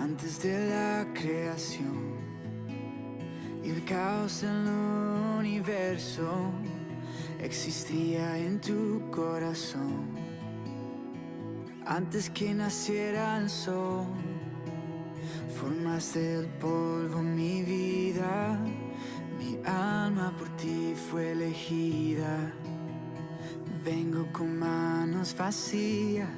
Antes de la creación y el caos en el universo, existía en tu corazón. Antes que naciera el sol, formaste del polvo mi vida. Mi alma por ti fue elegida. Vengo con manos vacías,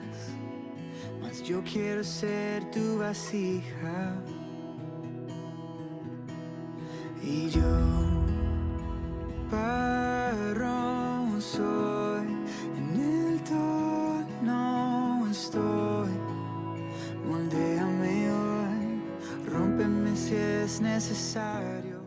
mas yo quiero ser tu vasija. Y yo barro soy, en el tono estoy. Moldéame hoy, rómpeme si es necesario.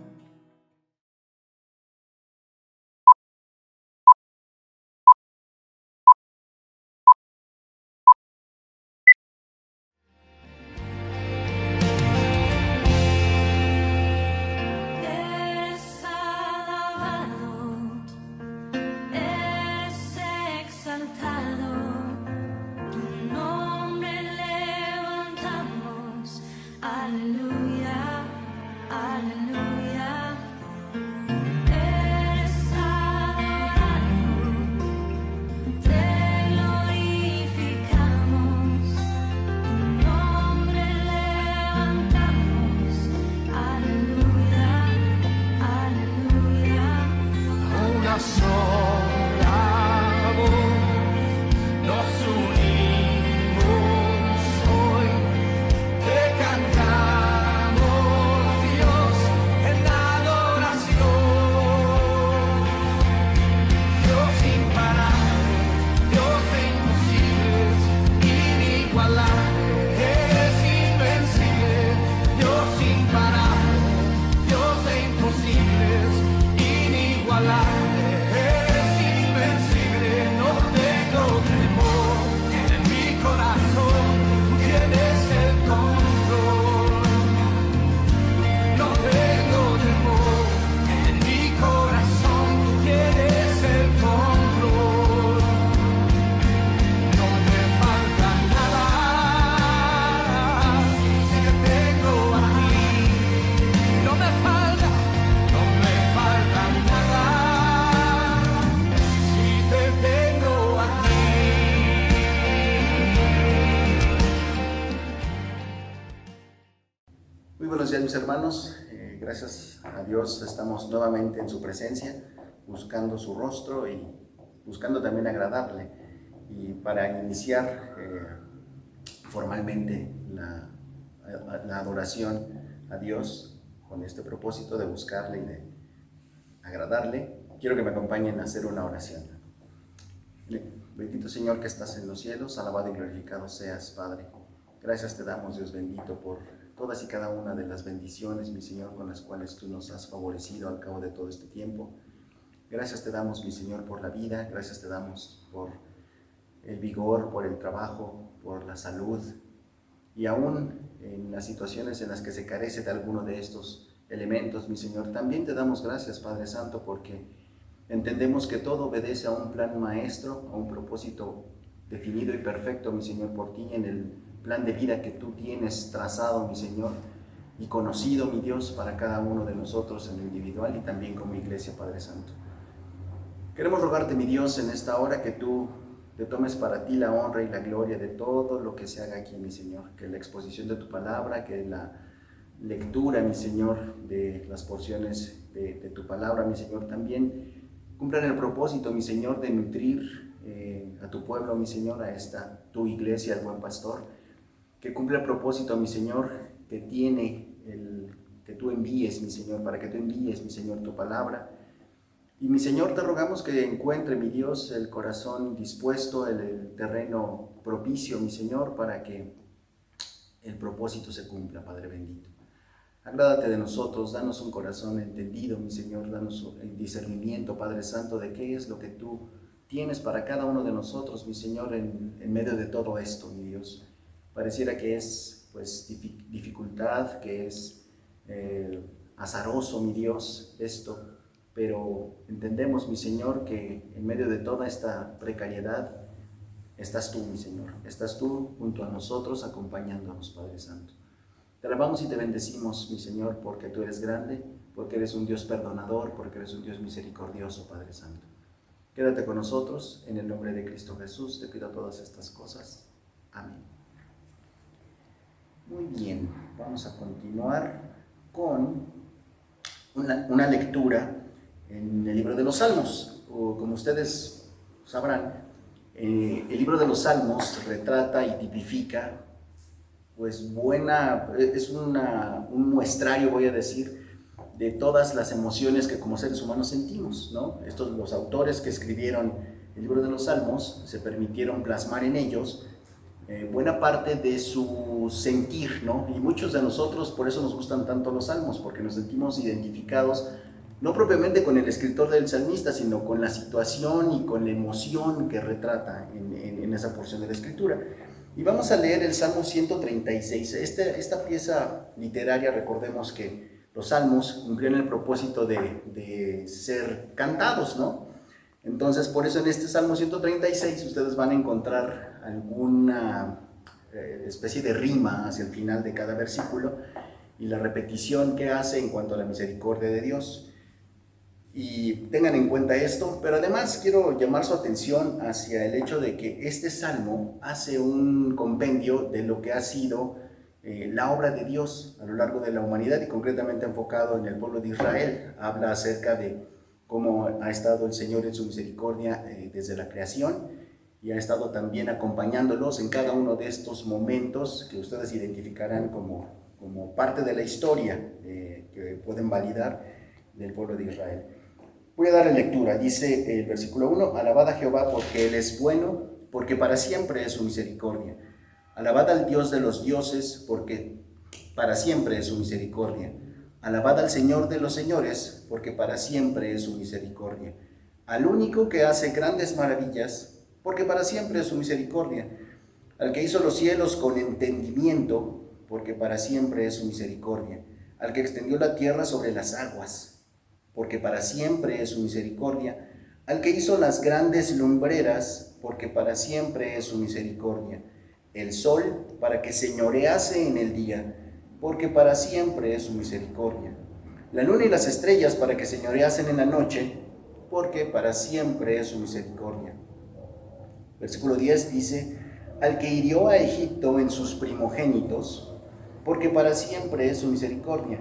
Buenos días mis hermanos, gracias a Dios estamos nuevamente en su presencia, buscando su rostro y buscando también agradarle. Y para iniciar formalmente la adoración a Dios con este propósito de buscarle y de agradarle, quiero que me acompañen a hacer una oración. Bendito Señor que estás en los cielos, alabado y glorificado seas, Padre. Gracias te damos, Dios bendito, por todas y cada una de las bendiciones, mi Señor, con las cuales tú nos has favorecido al cabo de todo este tiempo. Gracias te damos, mi Señor, por la vida, gracias te damos por el vigor, por el trabajo, por la salud, y aún en las situaciones en las que se carece de alguno de estos elementos, mi Señor, también te damos gracias, Padre Santo, porque entendemos que todo obedece a un plan maestro, a un propósito definido y perfecto, mi Señor, por ti, en el plan de vida que tú tienes trazado, mi Señor, y conocido, mi Dios, para cada uno de nosotros en lo individual y también como iglesia, Padre Santo. Queremos rogarte, mi Dios, en esta hora que tú te tomes para ti la honra y la gloria de todo lo que se haga aquí, mi Señor, que la exposición de tu palabra, que la lectura, mi Señor, de las porciones de tu palabra, mi Señor, también cumplan el propósito, mi Señor, de nutrir a tu pueblo, mi Señor, a esta tu iglesia, el buen pastor, que cumpla el propósito, mi Señor, que tiene que tú envíes, mi Señor, para que tú envíes, mi Señor, tu palabra. Y mi Señor, te rogamos que encuentre, mi Dios, el corazón dispuesto, el terreno propicio, mi Señor, para que el propósito se cumpla, Padre bendito. Agrádate de nosotros, danos un corazón entendido, mi Señor, danos el discernimiento, Padre Santo, de qué es lo que tú tienes para cada uno de nosotros, mi Señor, en medio de todo esto, mi Dios. Pareciera que es pues dificultad, que es azaroso, mi Dios, esto, pero entendemos, mi Señor, que en medio de toda esta precariedad estás tú, mi Señor, estás tú junto a nosotros acompañándonos, Padre Santo. Te alabamos y te bendecimos, mi Señor, porque tú eres grande, porque eres un Dios perdonador, porque eres un Dios misericordioso, Padre Santo. Quédate con nosotros, en el nombre de Cristo Jesús, te pido todas estas cosas. Amén. Muy bien, vamos a continuar con una lectura en el libro de los Salmos. Como ustedes sabrán, el libro de los Salmos retrata y tipifica, pues es un muestrario, voy a decir, de todas las emociones que como seres humanos sentimos, ¿no? Los autores que escribieron el libro de los Salmos se permitieron plasmar en ellos buena parte de su sentir, ¿no? Y muchos de nosotros por eso nos gustan tanto los salmos, porque nos sentimos identificados no propiamente con el escritor del salmista, sino con la situación y con la emoción que retrata en esa porción de la escritura. Y vamos a leer el Salmo 136. Esta pieza literaria, recordemos que los salmos cumplían el propósito de ser cantados, ¿no? Entonces, por eso en este Salmo 136 ustedes van a encontrar alguna especie de rima hacia el final de cada versículo y la repetición que hace en cuanto a la misericordia de Dios. Y tengan en cuenta esto, pero además quiero llamar su atención hacia el hecho de que este salmo hace un compendio de lo que ha sido la obra de Dios a lo largo de la humanidad y concretamente enfocado en el pueblo de Israel. Habla acerca de cómo ha estado el Señor en su misericordia desde la creación y ha estado también acompañándolos en cada uno de estos momentos que ustedes identificarán como parte de la historia que pueden validar del pueblo de Israel. Voy a dar lectura. Dice el versículo 1: Alabad a Jehová porque Él es bueno, porque para siempre es su misericordia. Alabad al Dios de los dioses, porque para siempre es su misericordia. Alabad al Señor de los señores, porque para siempre es su misericordia. Al único que hace grandes maravillas, porque para siempre es su misericordia. Al que hizo los cielos con entendimiento, porque para siempre es su misericordia. Al que extendió la tierra sobre las aguas, porque para siempre es su misericordia. Al que hizo las grandes lumbreras, porque para siempre es su misericordia. El sol, para que señorease en el día, porque para siempre es su misericordia. La luna y las estrellas, para que señoreasen en la noche, porque para siempre es su misericordia. Versículo 10 dice: al que hirió a Egipto en sus primogénitos, porque para siempre es su misericordia.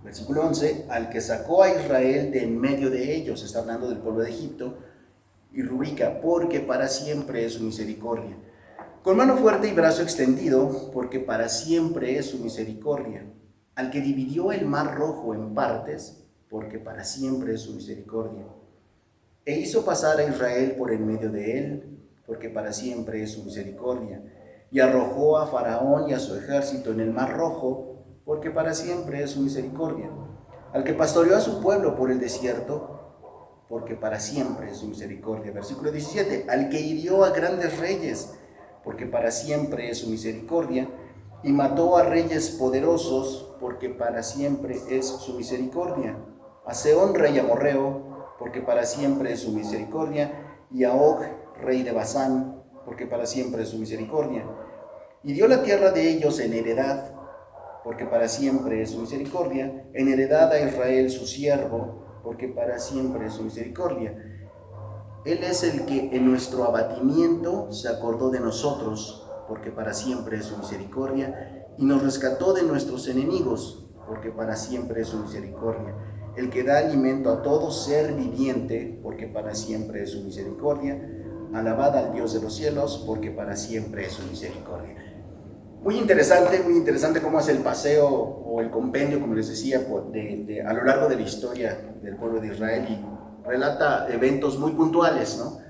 Versículo 11, al que sacó a Israel de en medio de ellos, está hablando del pueblo de Egipto, y rubrica: porque para siempre es su misericordia. Con mano fuerte y brazo extendido, porque para siempre es su misericordia. Al que dividió el mar rojo en partes, porque para siempre es su misericordia. E hizo pasar a Israel por en medio de él, porque para siempre es su misericordia. Y arrojó a Faraón y a su ejército en el mar rojo, porque para siempre es su misericordia. Al que pastoreó a su pueblo por el desierto, porque para siempre es su misericordia. Versículo 17, al que hirió a grandes reyes, porque para siempre es su misericordia, y mató a reyes poderosos, porque para siempre es su misericordia. A Sehón, rey amorreo, porque para siempre es su misericordia, y a Og, rey de Basán, porque para siempre es su misericordia. Y dio la tierra de ellos en heredad, porque para siempre es su misericordia, en heredad a Israel su siervo, porque para siempre es su misericordia. Él es el que en nuestro abatimiento se acordó de nosotros, porque para siempre es su misericordia, y nos rescató de nuestros enemigos, porque para siempre es su misericordia. El que da alimento a todo ser viviente, porque para siempre es su misericordia. Alabad al Dios de los cielos, porque para siempre es su misericordia. Muy interesante cómo hace el paseo o el compendio, como les decía, a lo largo de la historia del pueblo de Israel, y relata eventos muy puntuales, ¿no?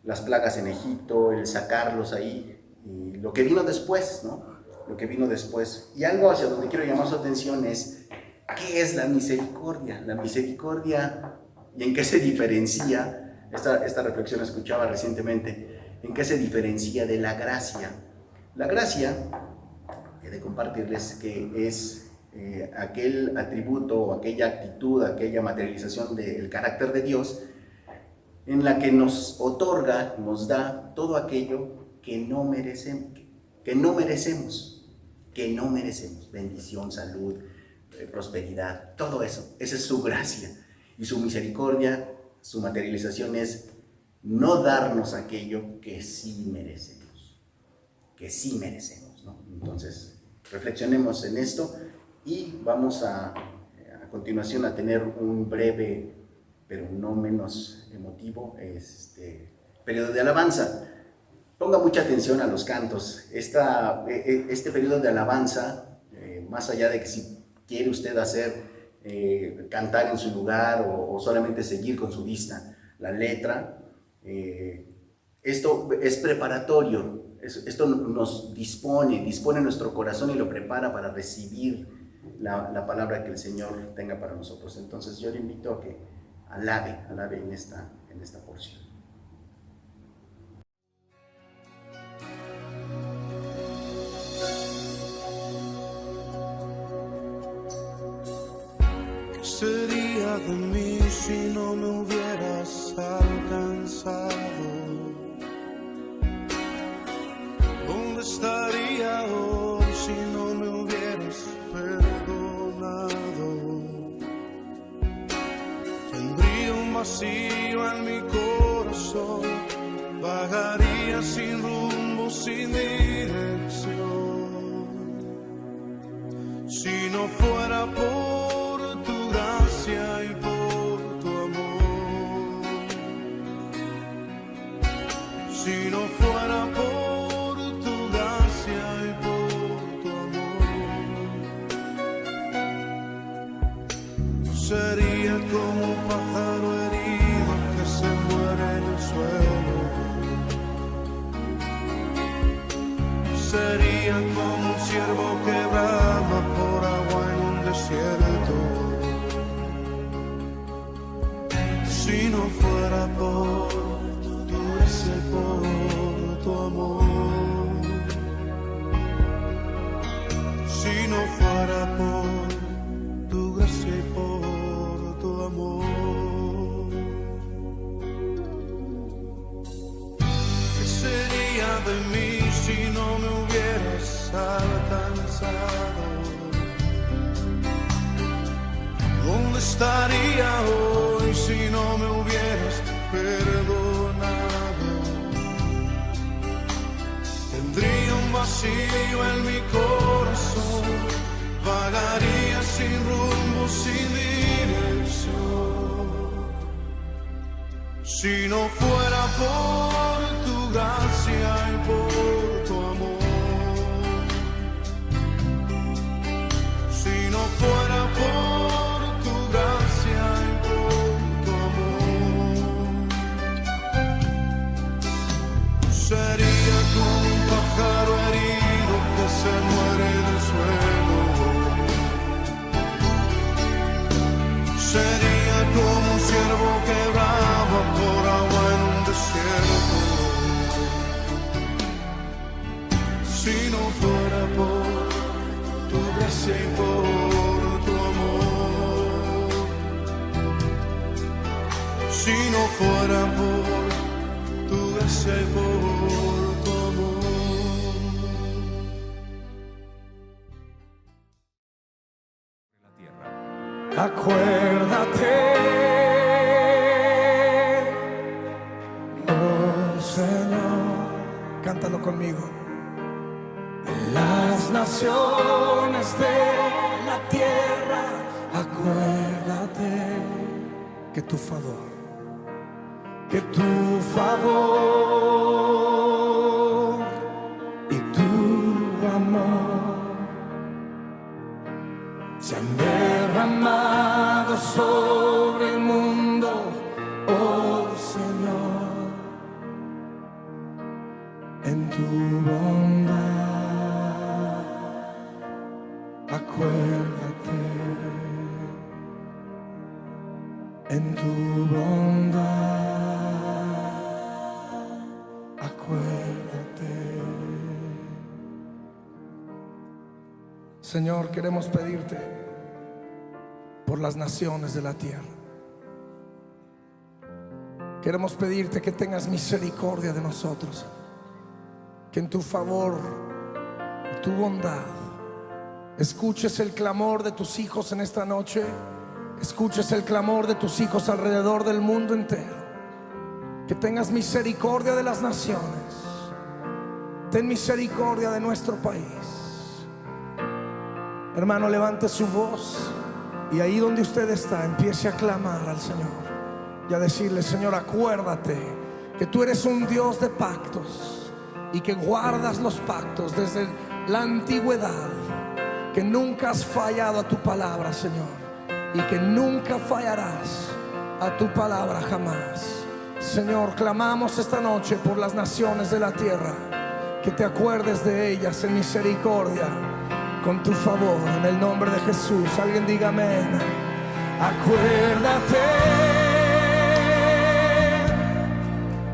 Las plagas en Egipto, el sacarlos ahí, y lo que vino después, ¿no? Lo que vino después. Y algo hacia donde quiero llamar su atención es: ¿qué es la misericordia? La misericordia, ¿y en qué se diferencia? Esta reflexión la escuchaba recientemente. ¿En qué se diferencia de la gracia? La gracia, he de compartirles que es aquel atributo, aquella actitud, aquella materialización del carácter de Dios en la que nos otorga, nos da todo aquello que no merecemos. que no merecemos. Bendición, salud, prosperidad, todo eso. Esa es su gracia. Y su misericordia, su materialización es no darnos aquello que sí merecemos. Que sí merecemos, ¿no? Entonces, reflexionemos en esto y vamos a continuación a tener un breve, pero no menos emotivo, periodo de alabanza. Ponga mucha atención a los cantos. Este periodo de alabanza, más allá de que si quiere usted cantar en su lugar o solamente seguir con su vista la letra, esto es preparatorio. Esto nos dispone nuestro corazón y lo prepara para recibir la palabra que el Señor tenga para nosotros. Entonces yo le invito a que alabe en esta porción. ¿Qué sería de mí si no me hubieras alcanzado? ¿Dónde estaría hoy si no me hubieras perdonado? Tendría un vacío en mi corazón, vagaría sin rumbo, sin dirección. Si no fuera por tu gracia y por tu amor, si no fuera por tu gracia y por tu amor, sería como un pájaro herido que se muere en el suelo, sería como un ciervo que brama por agua en un desierto. Si no fuera por tu gracia y por tu amor, si no fuera por tu gracia y por tu amor, ¿qué sería de mí si no me hubieras alcanzado? ¿Dónde estaría hoy si no me hubieras perdonado? Tendría un vacío en mi corazón, vagaría sin rumbo, sin dirección. Si no fuera por tu gracia y por tu amor, si no fuera por tu gracia y por tu amor, sería como un pájaro herido que se muere del suelo, sería como un ciervo que brama por agua en un desierto. Si no fuera por tu gracia y por tu amor, si no fuera por tu gracia y por tu amor. Acuérdate, oh Señor, cántalo conmigo. Las naciones de la tierra, acuérdate que tu favor y tu amor se han derramado sobre el mundo, oh Señor, en tu bondad. Acuérdate, en tu bondad, acuérdate. Señor, queremos pedirte por las naciones de la tierra. Queremos pedirte que tengas misericordia de nosotros, que en tu favor, tu bondad escuches el clamor de tus hijos en esta noche, escuches el clamor de tus hijos alrededor del mundo entero. Que tengas misericordia de las naciones, ten misericordia de nuestro país. Hermano, levante su voz y ahí donde usted está empiece a clamar al Señor y a decirle: Señor, acuérdate que tú eres un Dios de pactos y que guardas los pactos desde la antigüedad, que nunca has fallado a tu palabra, Señor, y que nunca fallarás a tu palabra jamás. Señor, clamamos esta noche por las naciones de la tierra, que te acuerdes de ellas en misericordia, con tu favor, en el nombre de Jesús. Alguien diga amén. Acuérdate,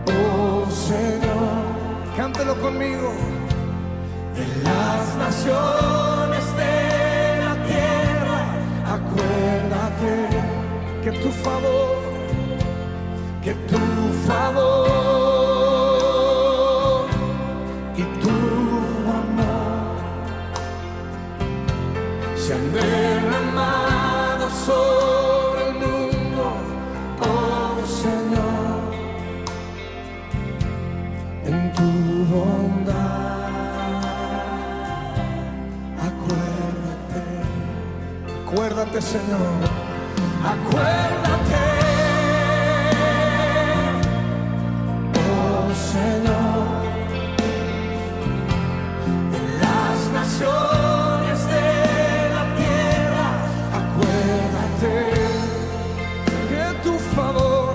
oh Señor, cántelo conmigo, de las naciones de la tierra. Acuérdate que tu favor, que tu favor y tu amor se han derramado sobre el mundo, oh Señor, en tu bondad. Acuérdate, Señor, acuérdate, Señor, de las naciones de la tierra. Acuérdate que tu favor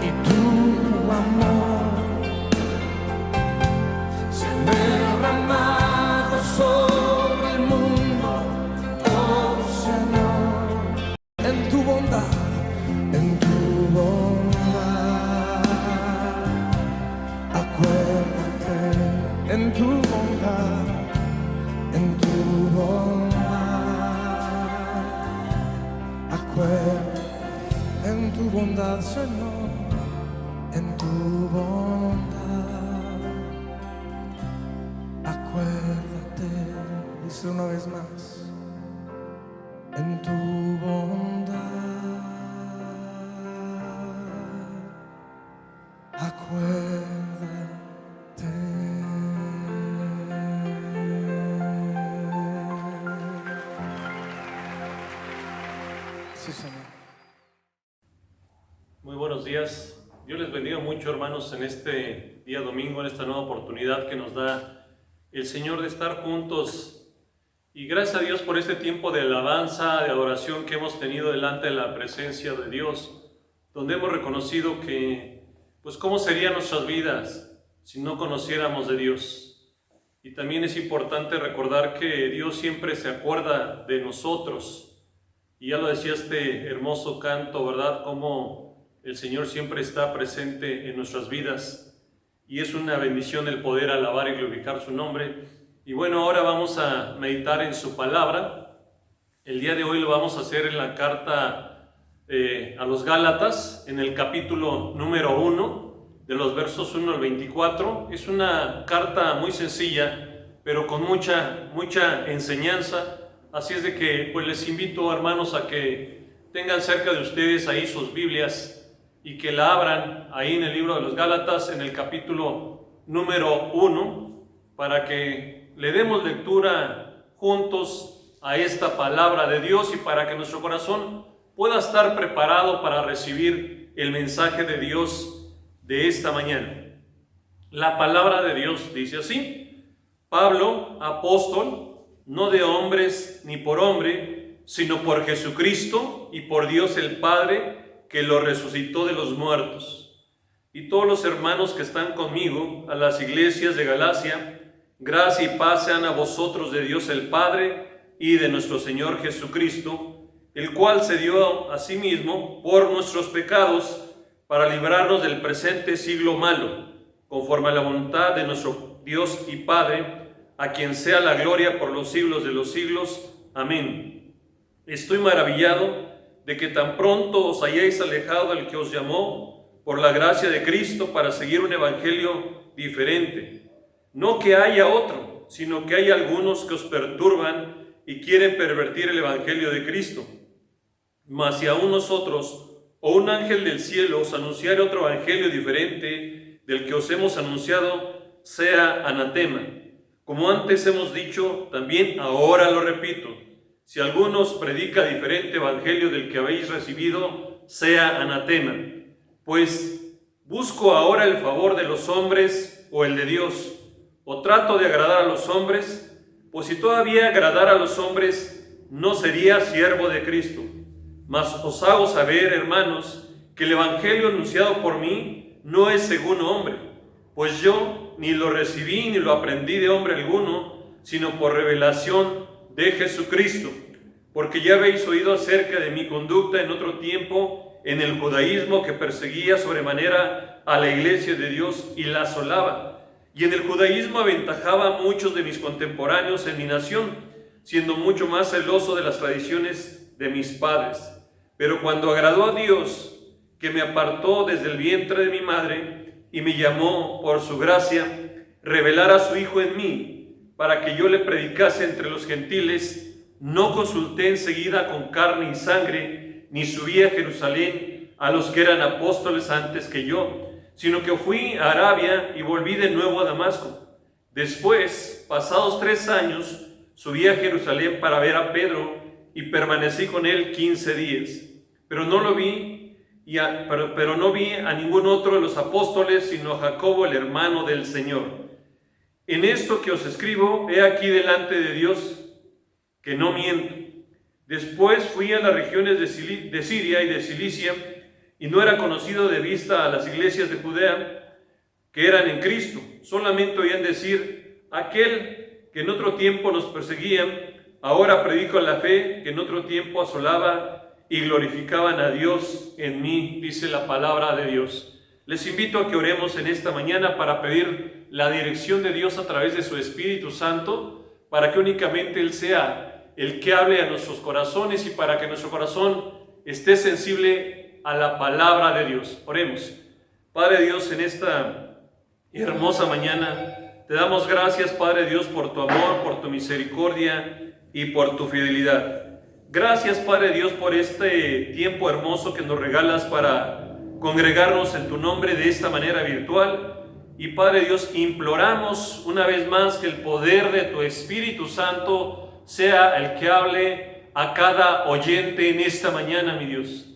y tu amor se han derramado sobre el mundo, oh Señor, en tu bondad. En tu bondad, acuérdate, en tu bondad, en tu bondad, acuérdate, en tu bondad, Señor, en tu bondad, acuérdate, dice una vez más, en tu bondad. Acuérdate. Sí, Señor. Muy buenos días. Dios les bendiga mucho, hermanos, en este día domingo, en esta nueva oportunidad que nos da el Señor de estar juntos. Y gracias a Dios por este tiempo de alabanza, de adoración que hemos tenido delante de la presencia de Dios, donde hemos reconocido que pues cómo serían nuestras vidas si no conociéramos de Dios. Y también es importante recordar que Dios siempre se acuerda de nosotros. Y ya lo decía este hermoso canto, ¿verdad? Cómo el Señor siempre está presente en nuestras vidas. Y es una bendición el poder alabar y glorificar su nombre. Y bueno, ahora vamos a meditar en su palabra. El día de hoy lo vamos a hacer en la carta a los Gálatas, en el capítulo número 1, de los versos 1 al 24. Es una carta muy sencilla, pero con mucha enseñanza. Así es de que pues les invito, hermanos, a que tengan cerca de ustedes ahí sus Biblias y que la abran ahí en el libro de los Gálatas, en el capítulo número 1, para que le demos lectura juntos a esta palabra de Dios y para que nuestro corazón pueda estar preparado para recibir el mensaje de Dios de esta mañana. La palabra de Dios dice así: Pablo, apóstol, no de hombres ni por hombre, sino por Jesucristo y por Dios el Padre, que lo resucitó de los muertos. Y todos los hermanos que están conmigo, a las iglesias de Galacia, gracia y paz sean a vosotros de Dios el Padre y de nuestro Señor Jesucristo, el cual se dio a sí mismo por nuestros pecados para librarnos del presente siglo malo, conforme a la voluntad de nuestro Dios y Padre, a quien sea la gloria por los siglos de los siglos. Amén. Estoy maravillado de que tan pronto os hayáis alejado del que os llamó por la gracia de Cristo para seguir un evangelio diferente, No que haya otro, sino que hay algunos que os perturban y quieren pervertir el evangelio de Cristo. Mas si aún nosotros o un ángel del cielo os anunciare otro evangelio diferente del que os hemos anunciado, sea anatema. Como antes hemos dicho, también ahora lo repito: si alguno os predica diferente evangelio del que habéis recibido, sea anatema. Pues, ¿busco ahora el favor de los hombres o el de Dios? ¿O trato de agradar a los hombres? Pues si todavía agradara a los hombres, no sería siervo de Cristo. Mas os hago saber, hermanos, que el evangelio anunciado por mí no es según hombre, pues yo ni lo recibí ni lo aprendí de hombre alguno, sino por revelación de Jesucristo. Porque ya habéis oído acerca de mi conducta en otro tiempo en el judaísmo, que perseguía sobremanera a la iglesia de Dios y la asolaba. Y en el judaísmo aventajaba a muchos de mis contemporáneos en mi nación, siendo mucho más celoso de las tradiciones de mis padres. Pero cuando agradó a Dios, que me apartó desde el vientre de mi madre y me llamó por su gracia, revelar a su Hijo en mí, para que yo le predicase entre los gentiles, no consulté enseguida con carne y sangre, ni subí a Jerusalén a los que eran apóstoles antes que yo, sino que fui a Arabia y volví de nuevo a Damasco. Después, pasados 3 años, subí a Jerusalén para ver a Pedro y permanecí con él 15 días. Pero no vi a ningún otro de los apóstoles, sino a Jacobo, el hermano del Señor. En esto que os escribo, he aquí delante de Dios, que no miento. Después fui a las regiones de Siria y de Cilicia, y no era conocido de vista a las iglesias de Judea que eran en Cristo. Solamente oían decir: aquel que en otro tiempo nos perseguía, ahora predico la fe, que en otro tiempo asolaba, y glorificaban a Dios en mí, dice la palabra de Dios. Les invito a que oremos en esta mañana para pedir la dirección de Dios a través de su Espíritu Santo, para que únicamente Él sea el que hable a nuestros corazones y para que nuestro corazón esté sensible a la palabra de Dios. Oremos. Padre Dios, en esta hermosa mañana te damos gracias, Padre Dios, por tu amor, por tu misericordia y por tu fidelidad. Gracias, Padre Dios, por este tiempo hermoso que nos regalas para congregarnos en tu nombre de esta manera virtual. Y Padre Dios, imploramos una vez más que el poder de tu Espíritu Santo sea el que hable a cada oyente en esta mañana, mi Dios,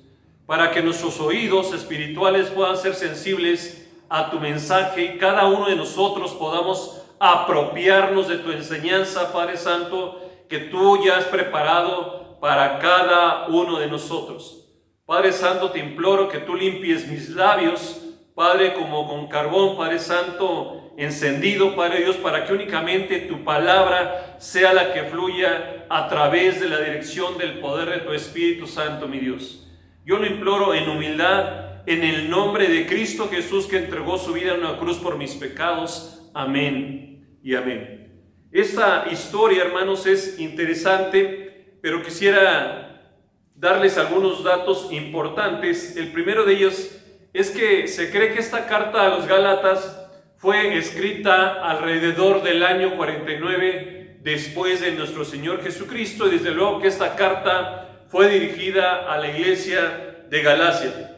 para que nuestros oídos espirituales puedan ser sensibles a tu mensaje y cada uno de nosotros podamos apropiarnos de tu enseñanza, Padre Santo, que tú ya has preparado para cada uno de nosotros. Padre Santo, te imploro que tú limpies mis labios, Padre, como con carbón, Padre Santo, encendido, Padre Dios, para que únicamente tu palabra sea la que fluya a través de la dirección del poder de tu Espíritu Santo, mi Dios. Yo lo imploro en humildad, en el nombre de Cristo Jesús, que entregó su vida en una cruz por mis pecados. Amén y amén. Esta historia, hermanos, es interesante, pero quisiera darles algunos datos importantes. El primero de ellos es que se cree que esta carta a los Gálatas fue escrita alrededor del año 49 después de nuestro Señor Jesucristo, y desde luego que esta carta fue dirigida a la iglesia de Galacia,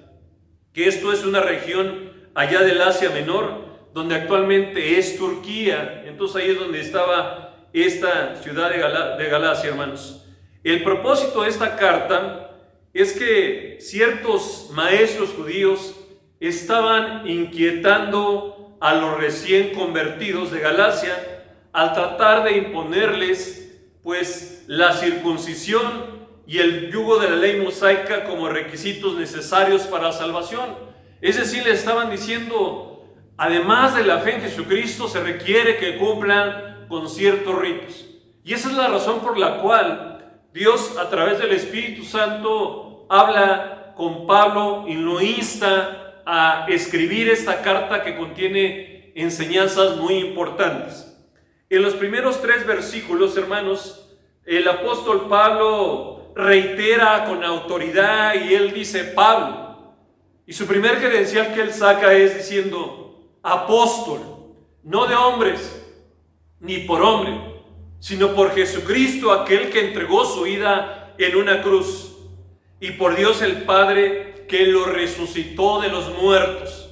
que esto es una región allá del Asia Menor, donde actualmente es Turquía. Entonces ahí es donde estaba esta ciudad de Galacia, hermanos. El propósito de esta carta es que ciertos maestros judíos estaban inquietando a los recién convertidos de Galacia al tratar de imponerles pues la circuncisión y el yugo de la ley mosaica como requisitos necesarios para la salvación. Es decir, le estaban diciendo, además de la fe en Jesucristo, se requiere que cumplan con ciertos ritos. Y esa es la razón por la cual Dios, a través del Espíritu Santo, habla con Pablo y lo insta a escribir esta carta que contiene enseñanzas muy importantes. En los primeros 3 versículos, hermanos, el apóstol Pablo reitera con autoridad y él dice Pablo. Y su primer credencial que él saca es diciendo apóstol, no de hombres, ni por hombre, sino por Jesucristo, aquel que entregó su vida en una cruz, y por Dios el Padre, que lo resucitó de los muertos.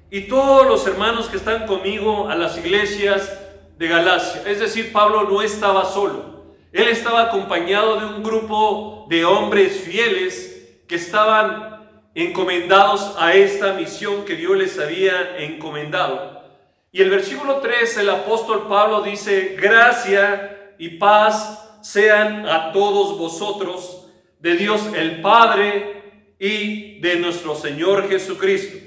Y todos los hermanos que están conmigo a las iglesias de Galacia, es decir, Pablo no estaba solo, él estaba acompañado de un grupo de hombres fieles que estaban encomendados a esta misión que Dios les había encomendado. Y el versículo 3, el apóstol Pablo dice: gracia y paz sean a todos vosotros, de Dios el Padre y de nuestro Señor Jesucristo.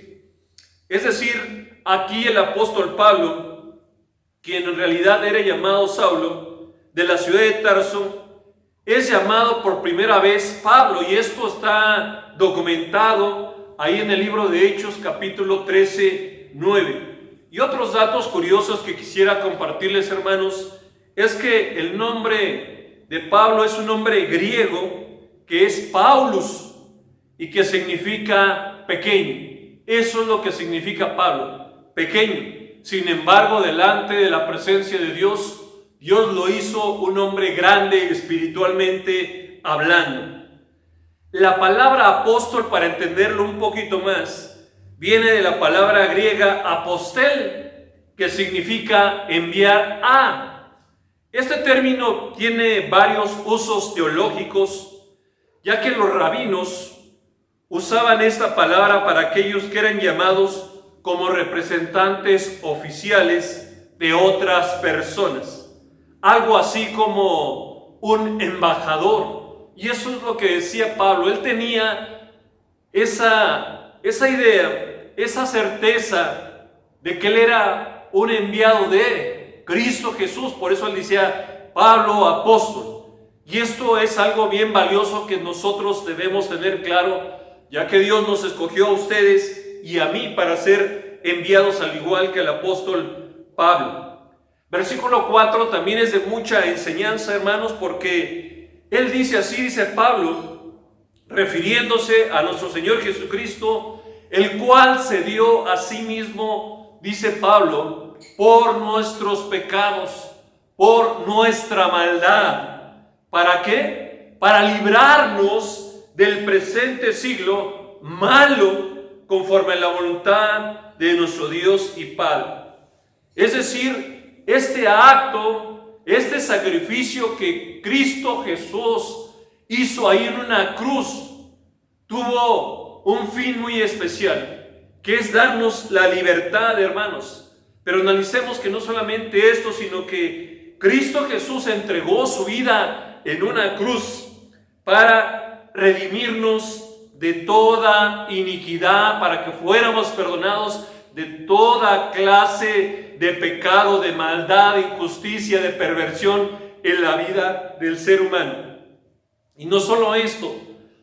Es decir, aquí el apóstol Pablo, quien en realidad era llamado Saulo, de la ciudad de Tarso, es llamado por primera vez Pablo, y esto está documentado ahí en el libro de Hechos, capítulo 13, 9. Y otros datos curiosos que quisiera compartirles, hermanos, es que el nombre de Pablo es un nombre griego que es Paulus y que significa pequeño. Eso es lo que significa Pablo, pequeño. Sin embargo, delante de la presencia de Dios, Dios lo hizo un hombre grande espiritualmente hablando. La palabra apóstol, para entenderlo un poquito más, viene de la palabra griega apostel, que significa enviar a. Este término tiene varios usos teológicos, ya que los rabinos usaban esta palabra para aquellos que eran llamados como representantes oficiales de otras personas. Algo así como un embajador. Y eso es lo que decía Pablo. Él tenía esa idea, esa certeza de que él era un enviado de Cristo Jesús. Por eso él decía Pablo, apóstol. Y esto es algo bien valioso que nosotros debemos tener claro, ya que Dios nos escogió a ustedes y a mí para ser enviados al igual que el apóstol Pablo. Versículo 4 también es de mucha enseñanza, hermanos, porque él dice así, dice Pablo, refiriéndose a nuestro Señor Jesucristo, el cual se dio a sí mismo, dice Pablo, por nuestros pecados, por nuestra maldad. ¿Para qué? Para librarnos del presente siglo malo, conforme a la voluntad de nuestro Dios y Padre. Es decir, este acto, este sacrificio que Cristo Jesús hizo ahí en una cruz, tuvo un fin muy especial, que es darnos la libertad, hermanos. Pero analicemos que no solamente esto, sino que Cristo Jesús entregó su vida en una cruz para redimirnos de toda iniquidad, para que fuéramos perdonados de toda clase de pecado, de maldad, de injusticia, de perversión en la vida del ser humano. Y no solo esto,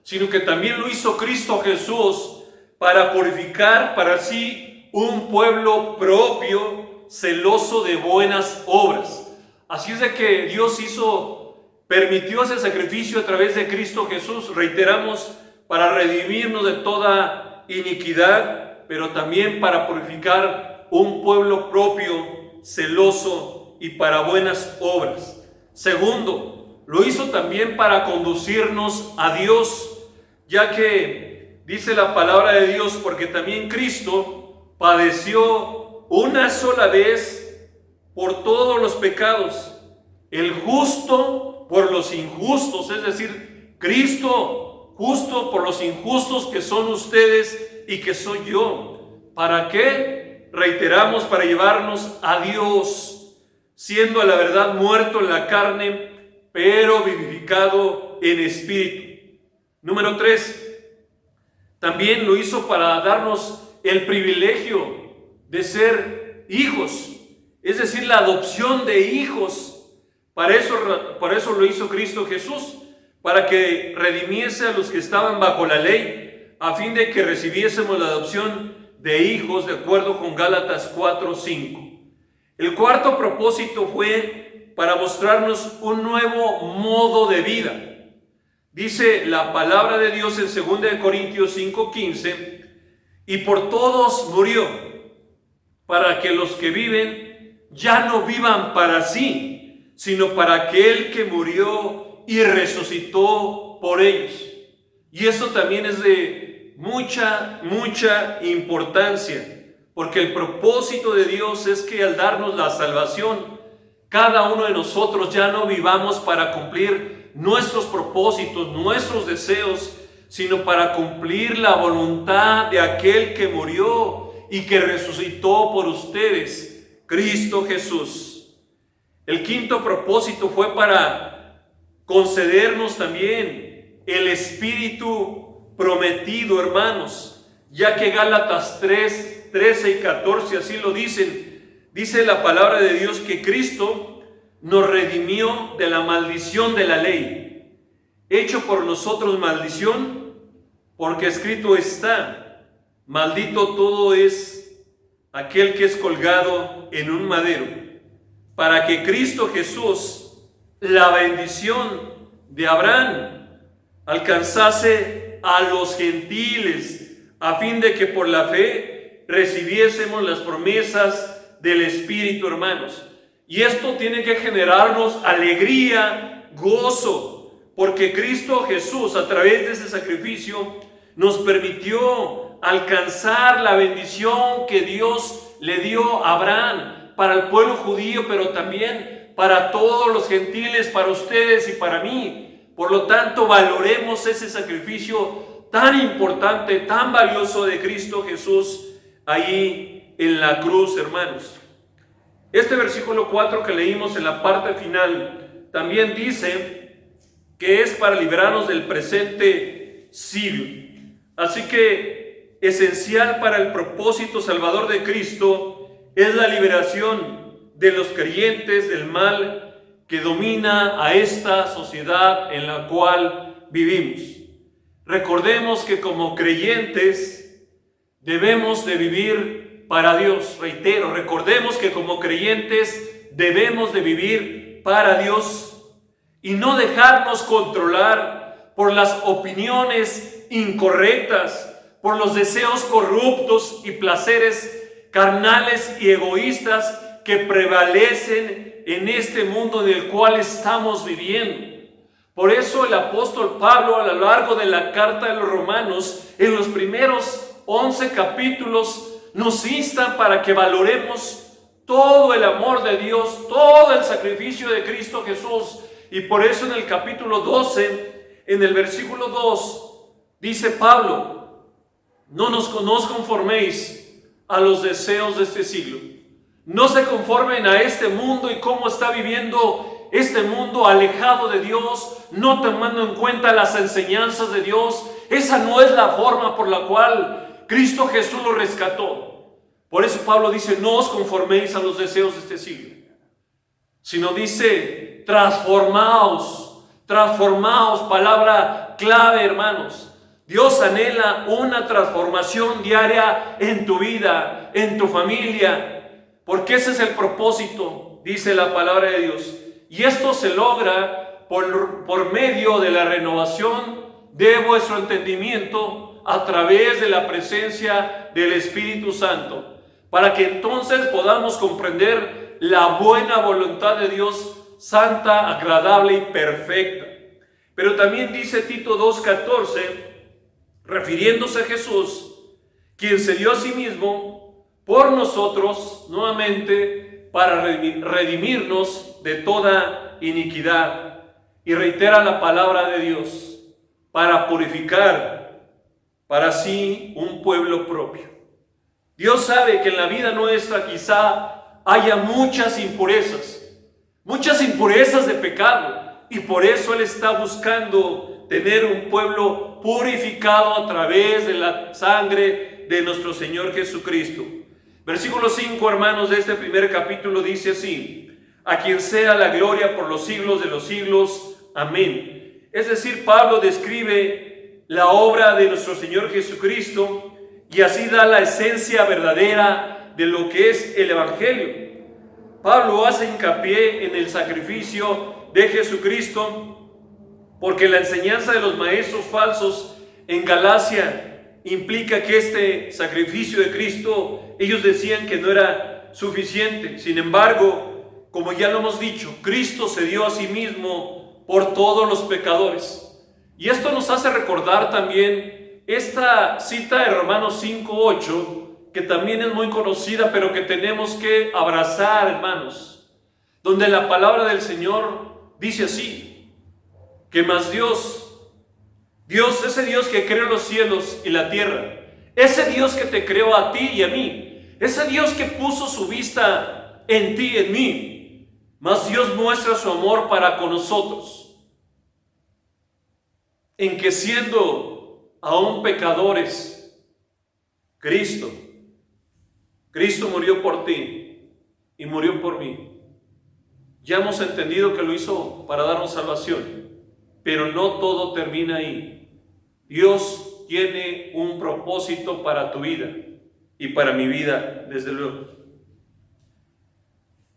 sino que también lo hizo Cristo Jesús para purificar para sí un pueblo propio, celoso de buenas obras. Así es de que Dios permitió ese sacrificio a través de Cristo Jesús, reiteramos, para redimirnos de toda iniquidad, pero también para purificar un pueblo propio, celoso y para buenas obras. Segundo, lo hizo también para conducirnos a Dios, ya que dice la palabra de Dios, porque también Cristo padeció una sola vez por todos los pecados, el justo por los injustos, es decir, Cristo justo por los injustos que son ustedes y que soy yo. ¿Para qué? Reiteramos, para llevarnos a Dios, siendo a la verdad muerto en la carne, pero vivificado en espíritu. Número 3, también lo hizo para darnos el privilegio de ser hijos, es decir, la adopción de hijos. Por eso lo hizo Cristo Jesús, para que redimiese a los que estaban bajo la ley, a fin de que recibiésemos la adopción de hijos, de acuerdo con Gálatas 4:5. El cuarto propósito fue para mostrarnos un nuevo modo de vida. Dice la palabra de Dios en 2 Corintios 5:15, y por todos murió, para que los que viven ya no vivan para sí, sino para aquel que murió y resucitó por ellos. Y eso también es de mucha importancia, porque el propósito de Dios es que al darnos la salvación, cada uno de nosotros ya no vivamos para cumplir nuestros propósitos, nuestros deseos, sino para cumplir la voluntad de aquel que murió y que resucitó por ustedes, Cristo Jesús. El quinto propósito fue para concedernos también el Espíritu prometido, hermanos, ya que Gálatas 3, 13 y 14 así lo dicen. Dice la palabra de Dios que Cristo nos redimió de la maldición de la ley, hecho por nosotros maldición, porque escrito está: maldito todo es aquel que es colgado en un madero, para que Cristo Jesús, la bendición de Abraham, alcanzase a los gentiles, a fin de que por la fe recibiésemos las promesas del Espíritu, hermanos. Y esto tiene que generarnos alegría, gozo, porque Cristo Jesús, a través de ese sacrificio, nos permitió alcanzar la bendición que Dios le dio a Abraham, para el pueblo judío, pero también para todos los gentiles, para ustedes y para mí. Por lo tanto, valoremos ese sacrificio tan importante, tan valioso de Cristo Jesús ahí en la cruz, hermanos. Este versículo 4 que leímos en la parte final también dice que es para librarnos del presente siglo. Así que esencial para el propósito salvador de Cristo es la liberación de los creyentes del mal que domina a esta sociedad en la cual vivimos. Recordemos que como creyentes debemos de vivir para Dios. Reitero, recordemos que como creyentes debemos de vivir para Dios y no dejarnos controlar por las opiniones incorrectas, por los deseos corruptos y placeres carnales y egoístas que prevalecen en este mundo en el cual estamos viviendo. Por eso el apóstol Pablo, a lo largo de la carta de los Romanos, en los primeros 11 capítulos, nos instan para que valoremos todo el amor de Dios, todo el sacrificio de Cristo Jesús. Y por eso en el capítulo 12, en el versículo 2, dice Pablo: no nos conforméis a los deseos de este siglo. No se conformen a este mundo y cómo está viviendo este mundo alejado de Dios, no tomando en cuenta las enseñanzas de Dios. Esa no es la forma por la cual Cristo Jesús lo rescató. Por eso Pablo dice: no os conforméis a los deseos de este siglo, sino dice: transformaos, palabra clave, hermanos. Dios anhela una transformación diaria en tu vida, en tu familia, porque ese es el propósito, dice la palabra de Dios. Y esto se logra por medio de la renovación de vuestro entendimiento a través de la presencia del Espíritu Santo, para que entonces podamos comprender la buena voluntad de Dios, santa, agradable y perfecta. Pero también dice Tito 2:14, refiriéndose a Jesús, quien se dio a sí mismo por nosotros nuevamente para redimirnos de toda iniquidad. Y reitera la palabra de Dios, para purificar para sí un pueblo propio. Dios sabe que en la vida nuestra quizá haya muchas impurezas de pecado, y por eso Él está buscando tener un pueblo purificado a través de la sangre de nuestro Señor Jesucristo. Versículo 5, hermanos, de este primer capítulo dice así: a quien sea la gloria por los siglos de los siglos. Amén. Es decir, Pablo describe la obra de nuestro Señor Jesucristo y así da la esencia verdadera de lo que es el Evangelio. Pablo hace hincapié en el sacrificio de Jesucristo, porque la enseñanza de los maestros falsos en Galacia implica que este sacrificio de Cristo, ellos decían que no era suficiente. Sin embargo, como ya lo hemos dicho, Cristo se dio a sí mismo por todos los pecadores. Y esto nos hace recordar también esta cita de Romanos 5:8, que también es muy conocida, pero que tenemos que abrazar, hermanos, donde la palabra del Señor dice así, que más Dios, ese Dios que creó los cielos y la tierra, ese Dios que te creó a ti y a mí, ese Dios que puso su vista en ti y en mí, más Dios muestra su amor para con nosotros, en que siendo aún pecadores, Cristo murió por ti y murió por mí. Ya hemos entendido que lo hizo para darnos salvación, pero no todo termina ahí. Dios tiene un propósito para tu vida y para mi vida, desde luego.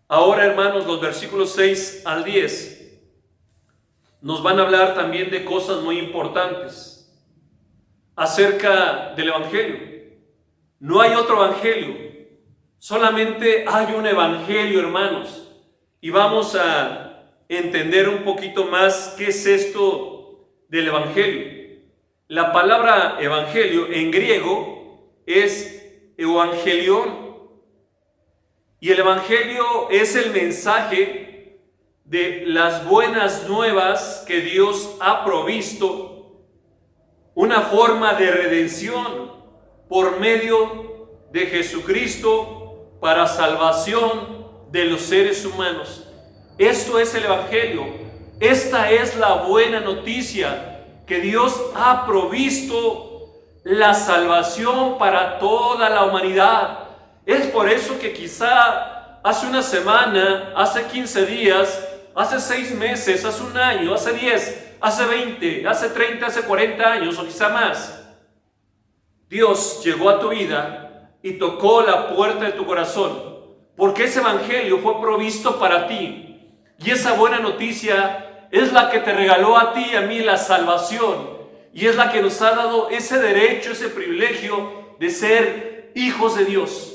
Ahora, hermanos, los versículos 6 al 10 nos van a hablar también de cosas muy importantes acerca del Evangelio. No hay otro Evangelio, solamente hay un Evangelio, hermanos, y vamos a entender un poquito más qué es esto del Evangelio. La palabra evangelio en griego es evangelion, y el evangelio es el mensaje de las buenas nuevas que Dios ha provisto, una forma de redención por medio de Jesucristo para salvación de los seres humanos. Esto es el evangelio. Esta es la buena noticia, que Dios ha provisto la salvación para toda la humanidad. Es por eso que quizá hace una semana, hace 15 días, hace 6 meses, hace un año, hace 10, hace 20, hace 30, hace 40 años o quizá más, Dios llegó a tu vida y tocó la puerta de tu corazón, porque ese evangelio fue provisto para ti. Y esa buena noticia es la que te regaló a ti y a mí la salvación, y es la que nos ha dado ese derecho, ese privilegio de ser hijos de Dios.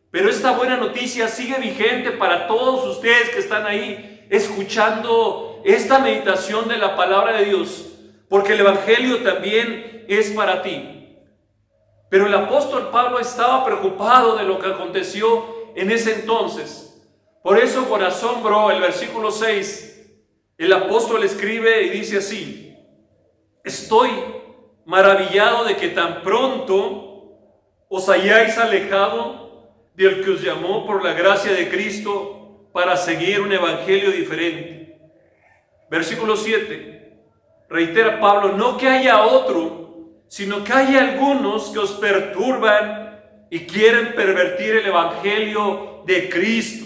Pero esta buena noticia sigue vigente para todos ustedes que están ahí escuchando esta meditación de la palabra de Dios, porque el evangelio también es para ti. Pero el apóstol Pablo estaba preocupado de lo que aconteció en ese entonces. Por eso, con asombro, el versículo 6, el apóstol escribe y dice así: estoy maravillado de que tan pronto os hayáis alejado del que os llamó por la gracia de Cristo para seguir un evangelio diferente. Versículo 7, reitera Pablo: no que haya otro, sino que hay algunos que os perturban y quieren pervertir el evangelio de Cristo.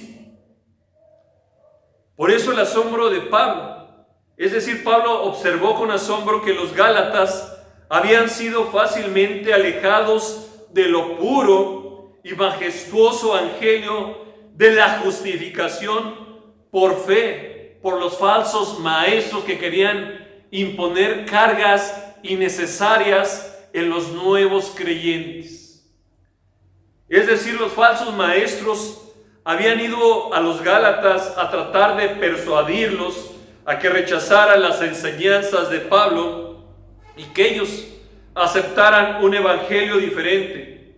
Por eso el asombro de Pablo, es decir, Pablo observó con asombro que los gálatas habían sido fácilmente alejados de lo puro y majestuoso evangelio de la justificación por fe, por los falsos maestros que querían imponer cargas innecesarias en los nuevos creyentes. Es decir, los falsos maestros habían ido a los gálatas a tratar de persuadirlos a que rechazaran las enseñanzas de Pablo y que ellos aceptaran un evangelio diferente.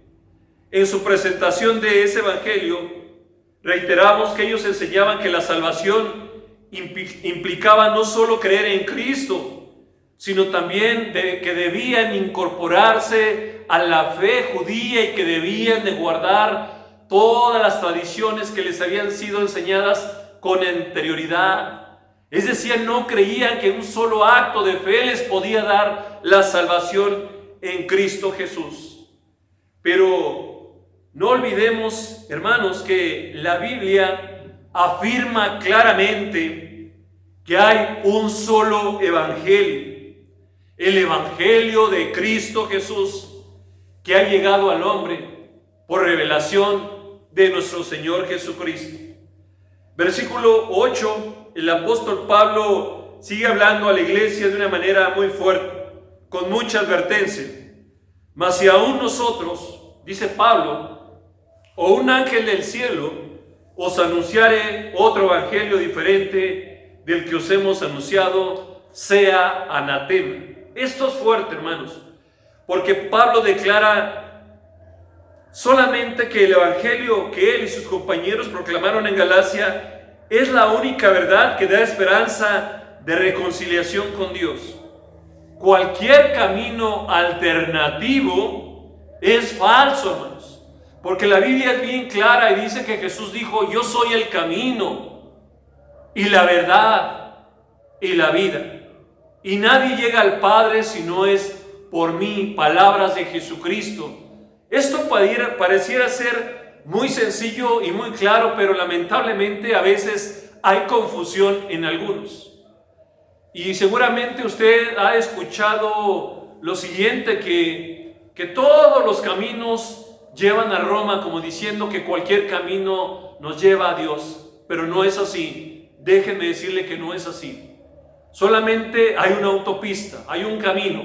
En su presentación de ese evangelio, reiteramos que ellos enseñaban que la salvación implicaba no solo creer en Cristo, sino también que debían incorporarse a la fe judía y que debían de guardar todas las tradiciones que les habían sido enseñadas con anterioridad. Es decir, no creían que un solo acto de fe les podía dar la salvación en Cristo Jesús. Pero no olvidemos, hermanos, que la Biblia afirma claramente que hay un solo evangelio, el evangelio de Cristo Jesús, que ha llegado al hombre por revelación de nuestro Señor Jesucristo. Versículo 8, el apóstol Pablo sigue hablando a la iglesia de una manera muy fuerte, con mucha advertencia. Mas si aún nosotros, dice Pablo, o un ángel del cielo os anunciare otro evangelio diferente del que os hemos anunciado, sea anatema. Esto es fuerte, hermanos, porque Pablo declara solamente que el evangelio que él y sus compañeros proclamaron en Galacia es la única verdad que da esperanza de reconciliación con Dios. Cualquier camino alternativo es falso, hermanos, porque la Biblia es bien clara y dice que Jesús dijo: yo soy el camino y la verdad y la vida, y nadie llega al Padre si no es por mí. Palabras de Jesucristo. Esto pareciera ser muy sencillo y muy claro, pero lamentablemente a veces hay confusión en algunos. Y seguramente usted ha escuchado lo siguiente, que todos los caminos llevan a Roma, como diciendo que cualquier camino nos lleva a Dios, pero no es así. Déjenme decirle que no es así. Solamente hay una autopista, hay un camino,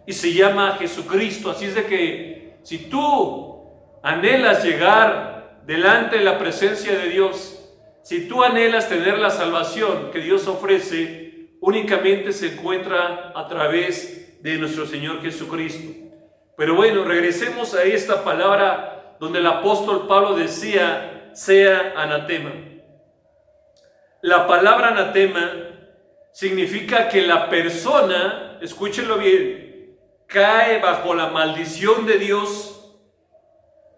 y se llama Jesucristo. Así es de que si tú anhelas llegar delante de la presencia de Dios, si tú anhelas tener la salvación que Dios ofrece, únicamente se encuentra a través de nuestro Señor Jesucristo. Pero bueno, regresemos a esta palabra donde el apóstol Pablo decía: sea anatema. La palabra anatema significa que la persona, escúchenlo bien, cae bajo la maldición de Dios.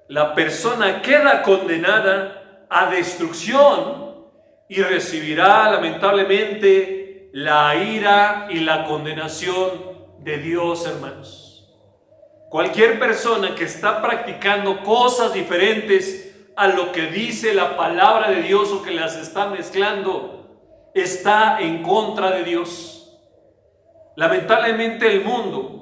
La persona queda condenada a destrucción y recibirá lamentablemente la ira y la condenación de Dios, hermanos. Cualquier persona que está practicando cosas diferentes a lo que dice la palabra de Dios, o que las está mezclando, está en contra de Dios. Lamentablemente el mundo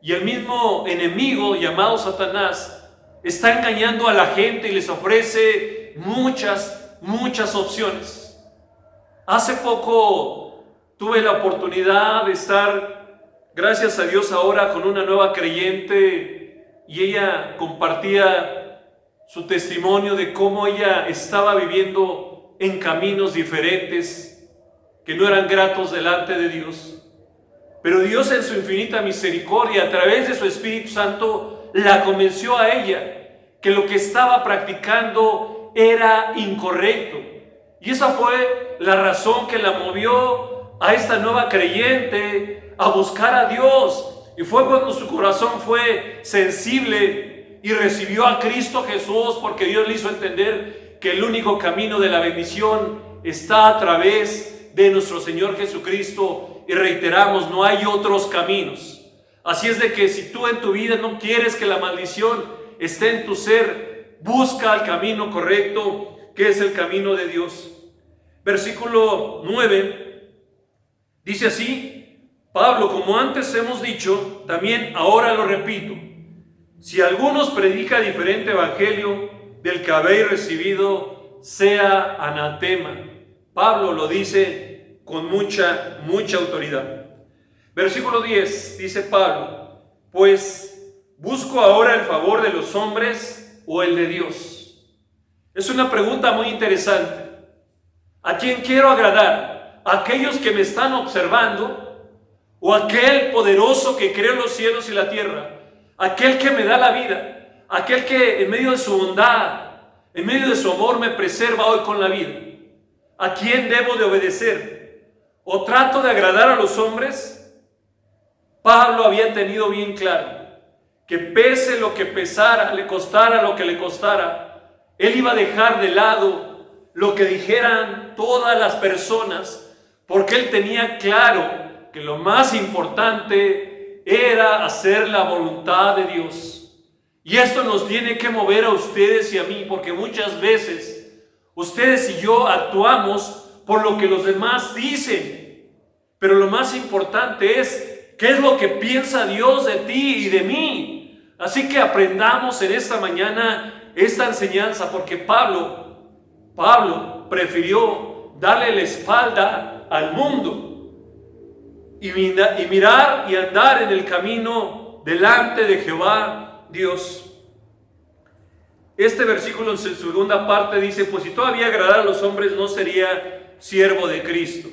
y el mismo enemigo llamado Satanás está engañando a la gente y les ofrece muchas opciones. Hace poco tuve la oportunidad de estar, gracias a Dios, ahora con una nueva creyente, y ella compartía su testimonio de cómo ella estaba viviendo en caminos diferentes que no eran gratos delante de Dios. Pero Dios, en su infinita misericordia, a través de su Espíritu Santo, la convenció a ella que lo que estaba practicando era incorrecto. Y esa fue la razón que la movió a esta nueva creyente a buscar a Dios. Y fue cuando su corazón fue sensible y recibió a Cristo Jesús, porque Dios le hizo entender que el único camino de la bendición está a través de nuestro Señor Jesucristo. Y reiteramos, no hay otros caminos. Así es de que si tú en tu vida no quieres que la maldición esté en tu ser, busca el camino correcto, que es el camino de Dios. Versículo 9 dice así: Pablo, como antes hemos dicho, también ahora lo repito, si algunos predica diferente evangelio del que habéis recibido, sea anatema. Pablo lo dice con mucha autoridad. Versículo 10 dice Pablo: pues busco ahora el favor de los hombres o el de Dios. Es una pregunta muy interesante. ¿A quién quiero agradar? ¿A aquellos que me están observando? ¿O aquel poderoso que creó los cielos y la tierra? Aquel que me da la vida, aquel que en medio de su bondad, en medio de su amor, me preserva hoy con la vida. ¿A quién debo de obedecer? ¿O trato de agradar a los hombres? Pablo había tenido bien claro que pese lo que pesara, le costara lo que le costara, él iba a dejar de lado lo que dijeran todas las personas, porque él tenía claro que lo más importante era hacer la voluntad de Dios. Y esto nos tiene que mover a ustedes y a mí, porque muchas veces ustedes y yo actuamos por lo que los demás dicen, pero lo más importante es qué es lo que piensa Dios de ti y de mí. Así que aprendamos en esta mañana esta enseñanza, porque Pablo prefirió darle la espalda al mundo y mirar y andar en el camino delante de Jehová Dios. Este versículo en su segunda parte dice, pues si todavía agradara a los hombres no sería siervo de Cristo.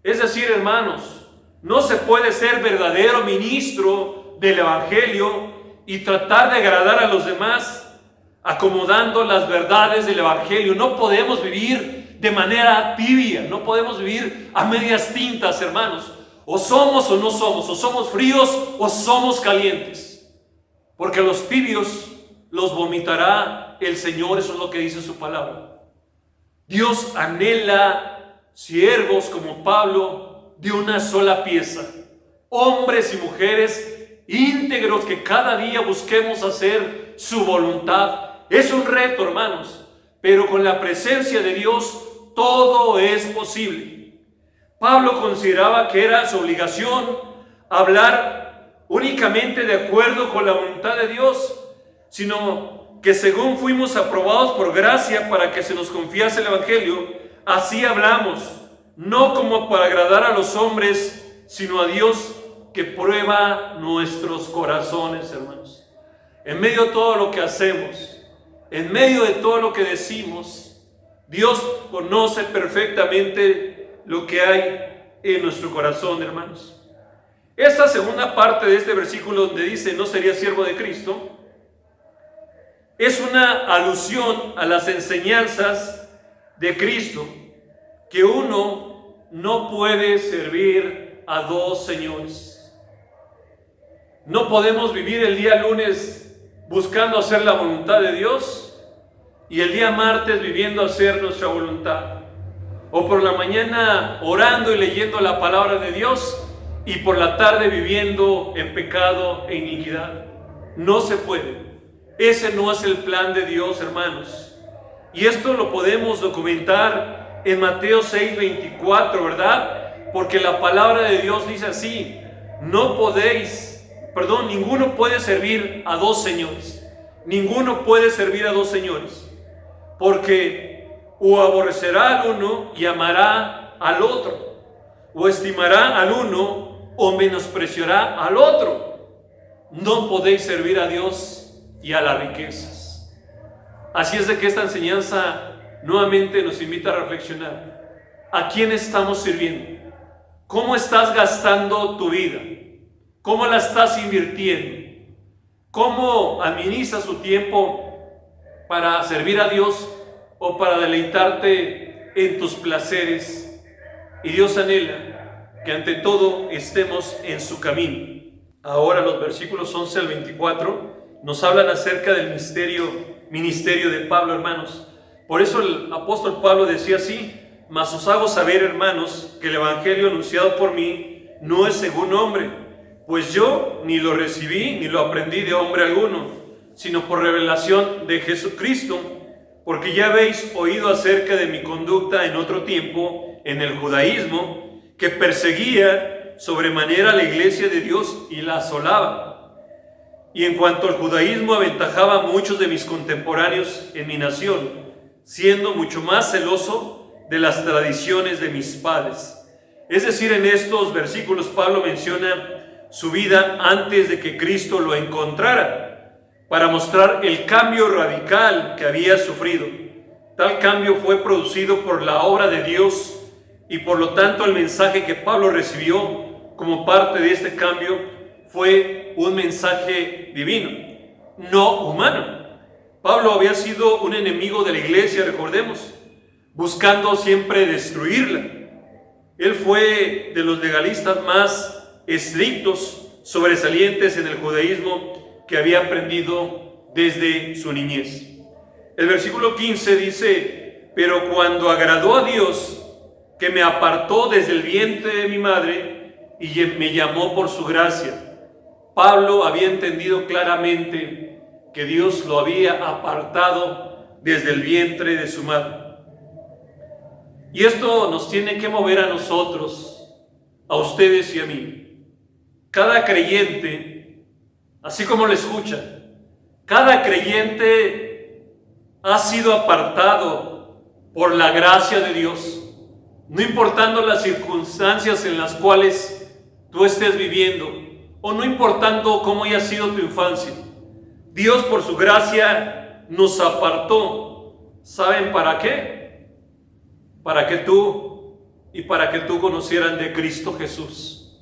Es decir, hermanos, no se puede ser verdadero ministro del Evangelio y tratar de agradar a los demás acomodando las verdades del Evangelio. No podemos vivir de manera tibia, no podemos vivir a medias tintas, hermanos. O somos o no somos, o somos fríos o somos calientes. Porque los tibios los vomitará el Señor, eso es lo que dice su palabra. Dios anhela siervos como Pablo de una sola pieza, hombres y mujeres íntegros que cada día busquemos hacer su voluntad. Es un reto, hermanos, pero con la presencia de Dios todo es posible. Pablo consideraba que era su obligación hablar únicamente de acuerdo con la voluntad de Dios, sino que según fuimos aprobados por gracia para que se nos confiase el Evangelio, así hablamos, no como para agradar a los hombres, sino a Dios que prueba nuestros corazones, hermanos. En medio de todo lo que hacemos, en medio de todo lo que decimos, Dios conoce perfectamente lo que hay en nuestro corazón, hermanos. Esta segunda parte de este versículo donde dice no sería siervo de Cristo, es una alusión a las enseñanzas de Cristo, que uno no puede servir a dos señores. No podemos vivir el día lunes buscando hacer la voluntad de Dios y el día martes viviendo hacer nuestra voluntad. O por la mañana orando y leyendo la palabra de Dios y por la tarde viviendo en pecado e iniquidad. No se puede. Ese no es el plan de Dios, hermanos. Y esto lo podemos documentar en Mateo 6:24, ¿verdad? Porque la palabra de Dios dice así: ninguno puede servir a dos señores. Ninguno puede servir a dos señores. Porque o aborrecerá al uno y amará al otro, o estimará al uno o menospreciará al otro. No podéis servir a Dios y a las riquezas. Así es de que esta enseñanza nuevamente nos invita a reflexionar. ¿A quién estamos sirviendo? ¿Cómo estás gastando tu vida? ¿Cómo la estás invirtiendo? ¿Cómo administras tu tiempo para servir a Dios o para deleitarte en tus placeres? Y Dios anhela que ante todo estemos en su camino. Ahora los versículos 11 al 24 nos hablan acerca del ministerio de Pablo, hermanos. Por eso el apóstol Pablo decía así: mas os hago saber, hermanos, que el evangelio anunciado por mí no es según hombre, pues yo ni lo recibí ni lo aprendí de hombre alguno, sino por revelación de Jesucristo, porque ya habéis oído acerca de mi conducta en otro tiempo en el judaísmo, que perseguía sobremanera a la iglesia de Dios y la asolaba. Y en cuanto al judaísmo, aventajaba a muchos de mis contemporáneos en mi nación, siendo mucho más celoso de las tradiciones de mis padres. Es decir, en estos versículos Pablo menciona su vida antes de que Cristo lo encontrara, para mostrar el cambio radical que había sufrido. Tal cambio fue producido por la obra de Dios, y por lo tanto el mensaje que Pablo recibió como parte de este cambio fue un mensaje divino, no humano. Pablo había sido un enemigo de la iglesia, recordemos, buscando siempre destruirla. Él fue de los legalistas más estrictos, sobresalientes en el judaísmo que había aprendido desde su niñez. El versículo 15 dice: pero cuando agradó a Dios, que me apartó desde el vientre de mi madre y me llamó por su gracia. Pablo había entendido claramente que Dios lo había apartado desde el vientre de su madre. Y esto nos tiene que mover a nosotros, a ustedes y a mí. Cada creyente, así como lo escuchan, cada creyente ha sido apartado por la gracia de Dios, no importando las circunstancias en las cuales tú estés viviendo, o no importando cómo haya sido tu infancia. Dios, por su gracia, nos apartó. ¿Saben para qué? Para que tú conocieran de Cristo Jesús.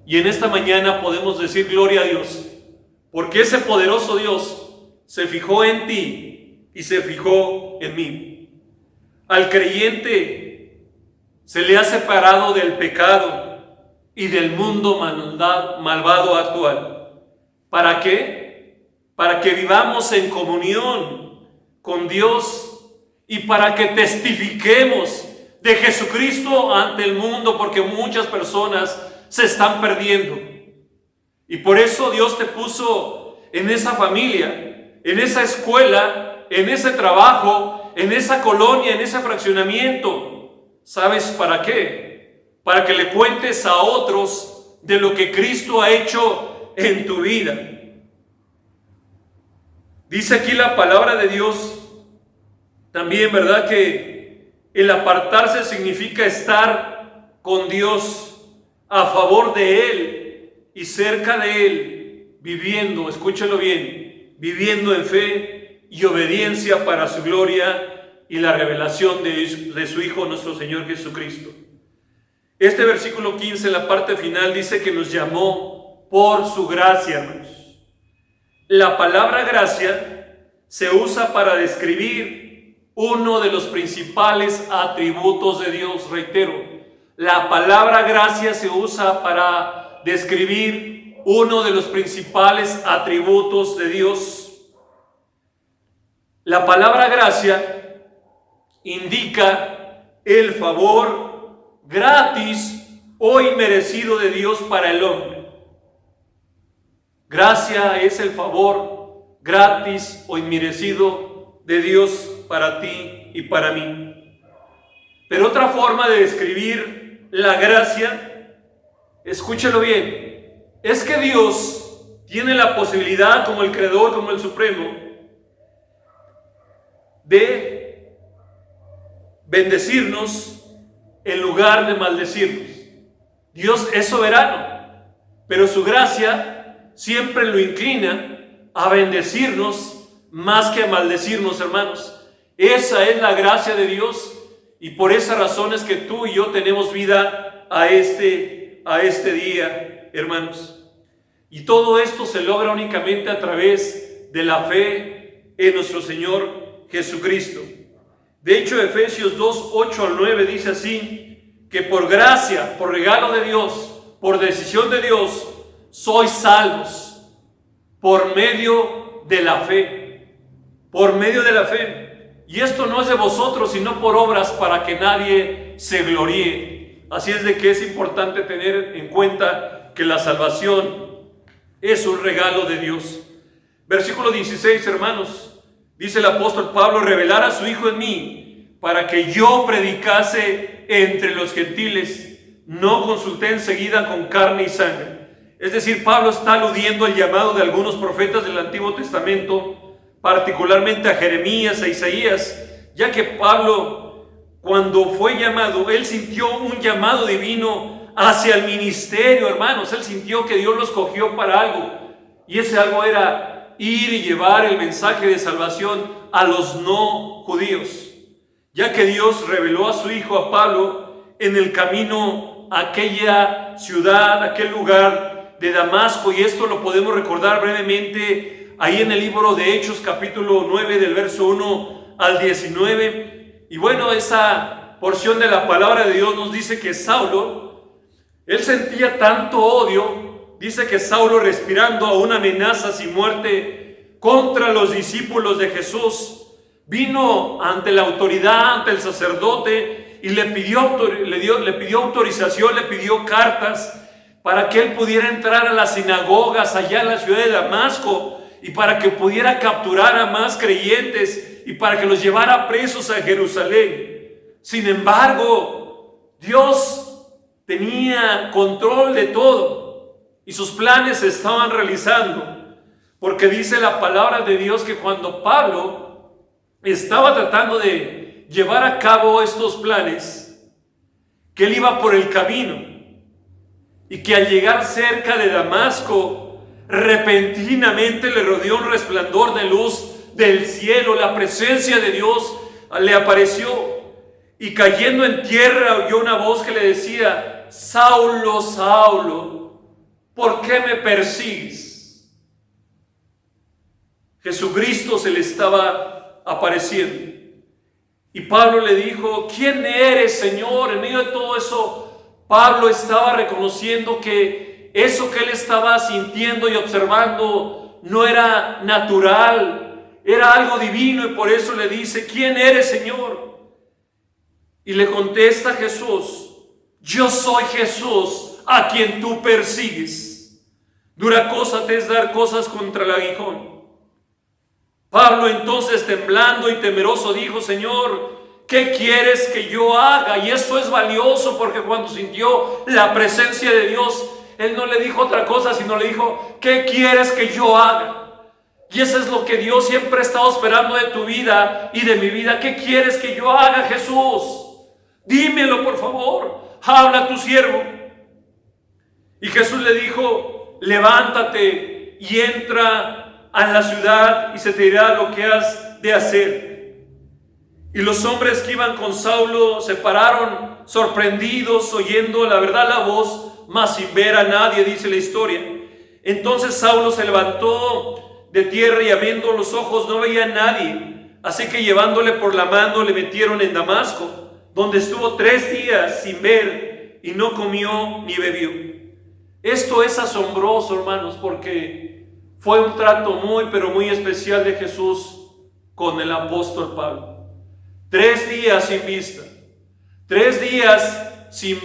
Y en esta mañana podemos decir gloria a Dios, porque ese poderoso Dios se fijó en ti y se fijó en mí. Al creyente se le ha separado del pecado y del mundo malvado actual. ¿Para qué? Para que vivamos en comunión con Dios y para que testifiquemos de Jesucristo ante el mundo, porque muchas personas se están perdiendo. Y por eso Dios te puso en esa familia, en esa escuela, en ese trabajo, en esa colonia, en ese fraccionamiento. ¿Sabes para qué? Para que le cuentes a otros de lo que Cristo ha hecho en tu vida. Dice aquí la palabra de Dios también, ¿verdad? Que el apartarse significa estar con Dios, a favor de Él y cerca de Él, viviendo, escúchalo bien, viviendo en fe y obediencia para su gloria y la revelación de su Hijo, nuestro Señor Jesucristo. Este versículo 15, en la parte final, dice que nos llamó por su gracia, hermanos. La palabra gracia se usa para describir uno de los principales atributos de Dios. Reitero, la palabra gracia se usa para describir uno de los principales atributos de Dios. La palabra gracia indica el favor gratis o inmerecido de Dios para el hombre. Gracia es el favor gratis o inmerecido de Dios para ti y para mí. Pero otra forma de describir la gracia, escúchalo bien, es que Dios tiene la posibilidad, como el Creador, como el Supremo, de bendecirnos en lugar de maldecirnos. Dios es soberano, pero su gracia siempre lo inclina a bendecirnos más que a maldecirnos, hermanos. Esa es la gracia de Dios. Y por esa razón es que tú y yo tenemos vida a este día, hermanos. Y todo esto se logra únicamente a través de la fe en nuestro Señor Jesucristo. De hecho, Efesios 2, 8 al 9 dice así, que por gracia, por regalo de Dios, por decisión de Dios, sois salvos por medio de la fe. Por medio de la fe. Y esto no es de vosotros, sino por obras, para que nadie se gloríe. Así es de que es importante tener en cuenta que la salvación es un regalo de Dios. Versículo 16, hermanos, dice el apóstol Pablo: revelar a su Hijo en mí, para que yo predicase entre los gentiles. No consulté enseguida con carne y sangre. Es decir, Pablo está aludiendo al llamado de algunos profetas del Antiguo Testamento, particularmente a Jeremías, a Isaías, ya que Pablo, cuando fue llamado, él sintió un llamado divino hacia el ministerio, hermanos. Él sintió que Dios lo escogió para algo, y ese algo era ir y llevar el mensaje de salvación a los no judíos, ya que Dios reveló a su Hijo, a Pablo, en el camino a aquella ciudad, aquel lugar de Damasco. Y esto lo podemos recordar brevemente ahí en el libro de Hechos, capítulo 9, del verso 1 al 19. Y bueno, esa porción de la palabra de Dios nos dice que Saulo, él sentía tanto odio, dice que Saulo, respirando aún amenazas y muerte contra los discípulos de Jesús, vino ante la autoridad, ante el sacerdote, y le pidió autorización, le pidió cartas para que él pudiera entrar a las sinagogas allá en la ciudad de Damasco, y para que pudiera capturar a más creyentes y para que los llevara presos a Jerusalén. Sin embargo, Dios tenía control de todo y sus planes se estaban realizando, porque dice la palabra de Dios que cuando Pablo estaba tratando de llevar a cabo estos planes, que él iba por el camino y que al llegar cerca de Damasco, repentinamente le rodeó un resplandor de luz del cielo, la presencia de Dios le apareció. Y cayendo en tierra oyó una voz que le decía: Saulo, Saulo, ¿por qué me persigues? Jesucristo se le estaba apareciendo. Y Pablo le dijo: ¿quién eres, Señor? En medio de todo eso, Pablo estaba reconociendo que eso que él estaba sintiendo y observando no era natural, era algo divino, y por eso le dice: ¿quién eres, Señor? Y le contesta Jesús: yo soy Jesús a quien tú persigues. Dura cosa te es dar cosas contra el aguijón. Pablo entonces, temblando y temeroso, dijo: Señor, ¿qué quieres que yo haga? Y esto es valioso, porque cuando sintió la presencia de Dios, él no le dijo otra cosa, sino le dijo: ¿qué quieres que yo haga? Y eso es lo que Dios siempre ha estado esperando de tu vida y de mi vida. ¿Qué quieres que yo haga, Jesús? Dímelo, por favor. Habla a tu siervo. Y Jesús le dijo: levántate y entra a la ciudad y se te dirá lo que has de hacer. Y los hombres que iban con Saulo se pararon sorprendidos, oyendo la verdad la voz, mas sin ver a nadie, dice la historia. Entonces Saulo se levantó de tierra y abriendo los ojos no veía a nadie. Así que llevándole por la mano le metieron en Damasco, donde estuvo 3 días sin ver y no comió ni bebió. Esto es asombroso, hermanos, porque fue un trato muy, pero muy especial de Jesús con el apóstol Pablo. 3 días sin vista, 3 días sin